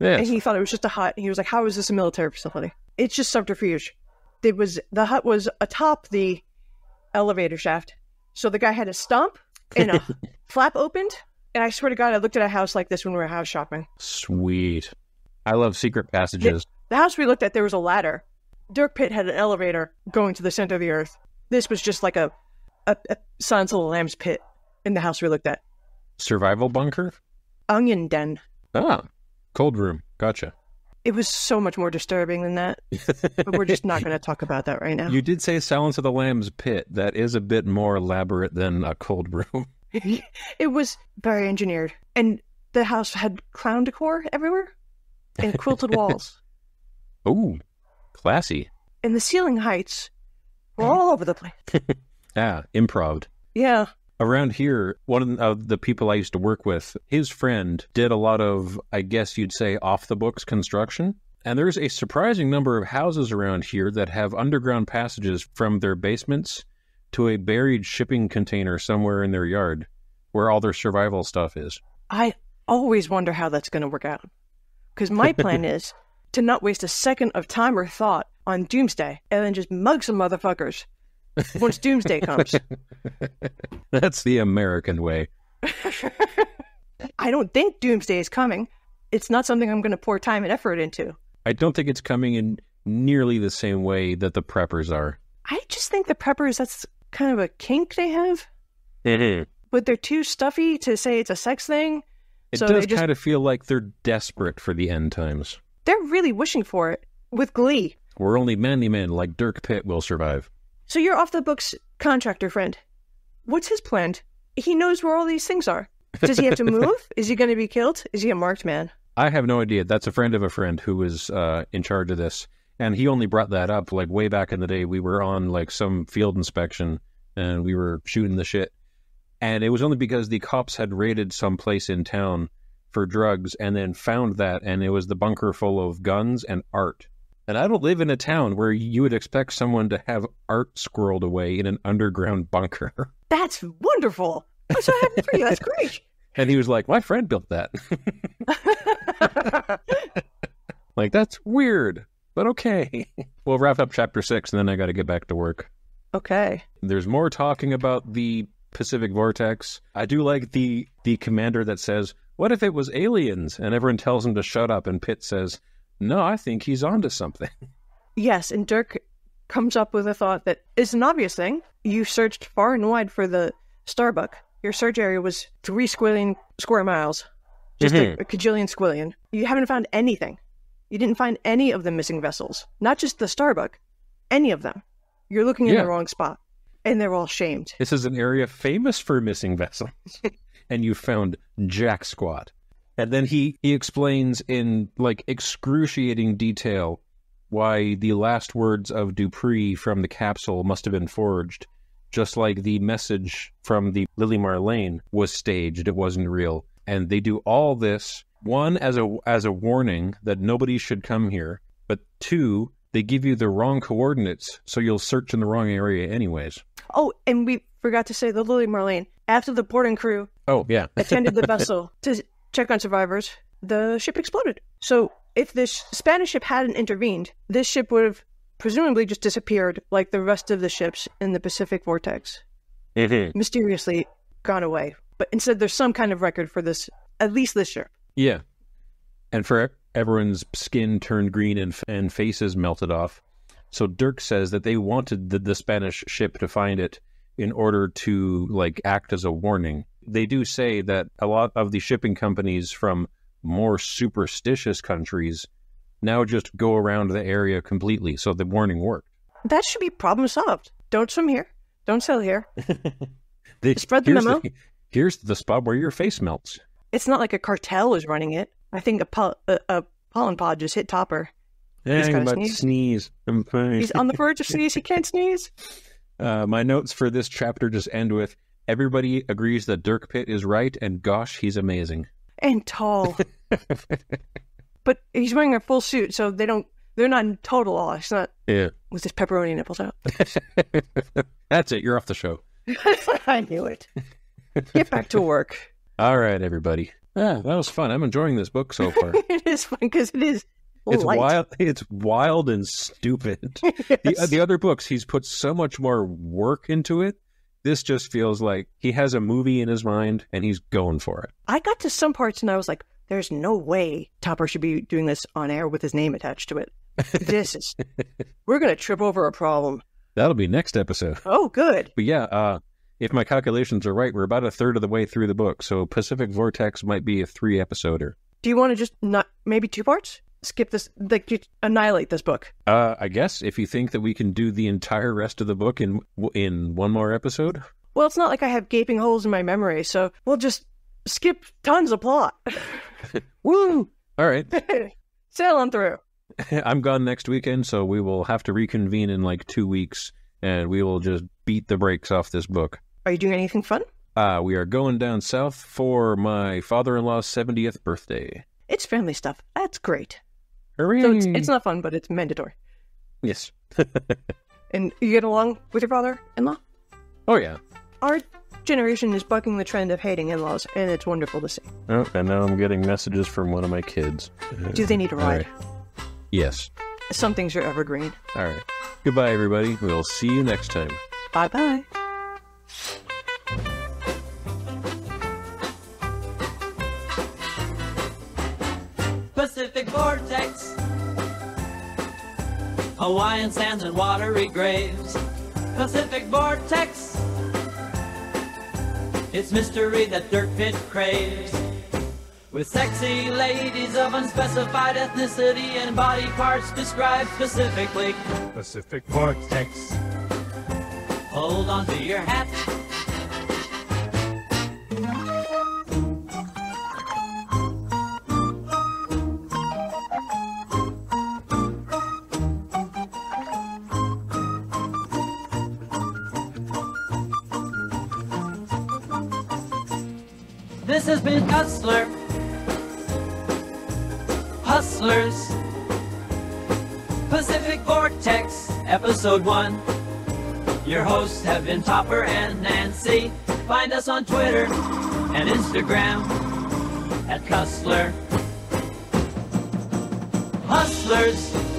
[SPEAKER 6] Yes.
[SPEAKER 5] And he thought it was just a hut. He was like, how is this a military facility? It's just subterfuge. The hut was atop the elevator shaft. So the guy had a stump and a flap opened. And I swear to God, I looked at a house like this when we were house shopping.
[SPEAKER 6] Sweet. I love secret passages.
[SPEAKER 5] The house we looked at, there was a ladder. Dirk Pitt had an elevator going to the center of the earth. This was just like a Silence of the Lambs pit in the house we looked at.
[SPEAKER 6] Survival bunker?
[SPEAKER 5] Onion den.
[SPEAKER 6] Ah, cold room. Gotcha.
[SPEAKER 5] It was so much more disturbing than that. But we're just not going to talk about that right now.
[SPEAKER 6] You did say Silence of the Lambs pit. That is a bit more elaborate than a cold room.
[SPEAKER 5] It was very engineered. And the house had clown decor everywhere and quilted walls.
[SPEAKER 6] Ooh, classy.
[SPEAKER 5] And the ceiling heights were all over the place.
[SPEAKER 6] Improv.
[SPEAKER 5] Yeah.
[SPEAKER 6] Around here, one of the people I used to work with, his friend did a lot of, I guess you'd say, off-the-books construction. And there's a surprising number of houses around here that have underground passages from their basements to a buried shipping container somewhere in their yard where all their survival stuff is.
[SPEAKER 5] I always wonder how that's going to work out. Because my plan is to not waste a second of time or thought on Doomsday and then just mug some motherfuckers once Doomsday comes.
[SPEAKER 6] That's the American way.
[SPEAKER 5] I don't think Doomsday is coming. It's not something I'm going to pour time and effort into.
[SPEAKER 6] I don't think it's coming in nearly the same way that the preppers are.
[SPEAKER 5] I just think the preppers, that's kind of a kink they have.
[SPEAKER 6] Mm-hmm.
[SPEAKER 5] But they're too stuffy to say it's a sex thing.
[SPEAKER 6] It does kind of feel like they're desperate for the end times.
[SPEAKER 5] They're really wishing for it with glee.
[SPEAKER 6] Where only manly men like Dirk Pitt will survive.
[SPEAKER 5] So you're off the books contractor friend. What's his plan? He knows where all these things are. Does he have to move? Is he going to be killed? Is he a marked man?
[SPEAKER 6] I have no idea. That's a friend of a friend who was in charge of this. And he only brought that up like way back in the day. We were on like some field inspection and we were shooting the shit. And it was only because the cops had raided some place in town for drugs and then found that, and it was the bunker full of guns and art. And I don't live in a town where you would expect someone to have art squirreled away in an underground bunker.
[SPEAKER 5] That's wonderful. I'm so happy for you. That's great.
[SPEAKER 6] And he was like, my friend built that. Like, that's weird, but okay. We'll wrap up chapter 6 and then I got to get back to work.
[SPEAKER 5] Okay.
[SPEAKER 6] There's more talking about the Pacific Vortex. I do like the commander that says, what if it was aliens? And everyone tells him to shut up. And Pitt says, no, I think he's onto something.
[SPEAKER 5] Yes, and Dirk comes up with a thought that is an obvious thing. You searched far and wide for the Starbuck. Your search area was 3 squillion square miles. Just a cajillion squillion. You haven't found anything. You didn't find any of the missing vessels. Not just the Starbuck. Any of them. You're looking in the wrong spot. And they're all shamed.
[SPEAKER 6] This is an area famous for missing vessels. And you found jack squat. And then he explains in like excruciating detail why the last words of Dupree from the capsule must have been forged. Just like the message from the Lily Marlene was staged. It wasn't real. And they do all this, one, as a warning that nobody should come here. But 2, they give you the wrong coordinates, so you'll search in the wrong area anyways.
[SPEAKER 5] Oh, and we forgot to say the Lily Marlene. After the boarding crew attended the vessel to check on survivors, the ship exploded. So if this Spanish ship hadn't intervened, this ship would have presumably just disappeared like the rest of the ships in the Pacific Vortex.
[SPEAKER 6] Mm-hmm.
[SPEAKER 5] Mysteriously gone away. But instead, there's some kind of record for this, at least this ship.
[SPEAKER 6] Yeah. And for everyone's skin turned green and faces melted off. So Dirk says that they wanted the Spanish ship to find it in order to, like, act as a warning. They do say that a lot of the shipping companies from more superstitious countries now just go around the area completely, so the warning worked.
[SPEAKER 5] That should be problem solved. Don't swim here. Don't sail here.
[SPEAKER 6] They
[SPEAKER 5] spread the memo.
[SPEAKER 6] Here's the spot where your face melts.
[SPEAKER 5] It's not like a cartel is running it. I think a pollen pod just hit Topper.
[SPEAKER 6] Yeah,
[SPEAKER 5] He's
[SPEAKER 6] I'm
[SPEAKER 5] gotta
[SPEAKER 6] about to sneeze. I'm fine.
[SPEAKER 5] He's on the verge of sneeze. He can't sneeze.
[SPEAKER 6] My notes for this chapter just end with, everybody agrees that Dirk Pitt is right, and gosh, he's amazing.
[SPEAKER 5] And tall. But he's wearing a full suit, so they're not in total awe. It's not with his pepperoni nipples out.
[SPEAKER 6] That's it. You're off the show.
[SPEAKER 5] I knew it. Get back to work.
[SPEAKER 6] All right, everybody. Yeah, that was fun. I'm enjoying this book so far.
[SPEAKER 5] It is fun because it is
[SPEAKER 6] It's
[SPEAKER 5] light.
[SPEAKER 6] wild. It's wild and stupid.
[SPEAKER 5] Yes.
[SPEAKER 6] The other books, he's put so much more work into it. This just feels like he has a movie in his mind and he's going for it.
[SPEAKER 5] I got to some parts and I was like, there's no way Topper should be doing this on air with his name attached to it. We're going to trip over a problem.
[SPEAKER 6] That'll be next episode.
[SPEAKER 5] Oh, good.
[SPEAKER 6] But yeah, if my calculations are right, we're about a third of the way through the book. So Pacific Vortex might be a 3-episoder.
[SPEAKER 5] Do you want to just not, maybe 2 parts? Skip this, like, just annihilate this book.
[SPEAKER 6] I guess if you think that we can do the entire rest of the book in one more episode.
[SPEAKER 5] Well, it's not like I have gaping holes in my memory, so we'll just skip tons of plot.
[SPEAKER 6] Woo! All right.
[SPEAKER 5] Sail on through.
[SPEAKER 6] I'm gone next weekend, so we will have to reconvene in like 2 weeks, and we will just beat the brakes off this book.
[SPEAKER 5] Are you doing anything fun?
[SPEAKER 6] We are going down south for my father-in-law's 70th birthday.
[SPEAKER 5] It's family stuff. That's great.
[SPEAKER 6] Hooray!
[SPEAKER 5] So it's not fun, but it's mandatory.
[SPEAKER 6] Yes.
[SPEAKER 5] And you get along with your father-in-law?
[SPEAKER 6] Oh, yeah.
[SPEAKER 5] Our generation is bucking the trend of hating in-laws, and it's wonderful to see.
[SPEAKER 6] Oh, and now I'm getting messages from one of my kids.
[SPEAKER 5] Do they need a ride?
[SPEAKER 6] Right. Yes.
[SPEAKER 5] Some things are evergreen.
[SPEAKER 6] All right. Goodbye, everybody. We'll see you next time.
[SPEAKER 5] Bye-bye.
[SPEAKER 2] Pacific Vortex, Hawaiian sands and watery graves. Pacific Vortex, it's mystery that Dirk Pitt craves. With sexy ladies of unspecified ethnicity and body parts described specifically.
[SPEAKER 8] Pacific Vortex.
[SPEAKER 2] Hold on to your hat. This has been Cussler. Hustlers. Pacific Vortex, Episode 1. Your hosts have been Topper and Nancy. Find us on Twitter and Instagram at Cussler. Hustlers.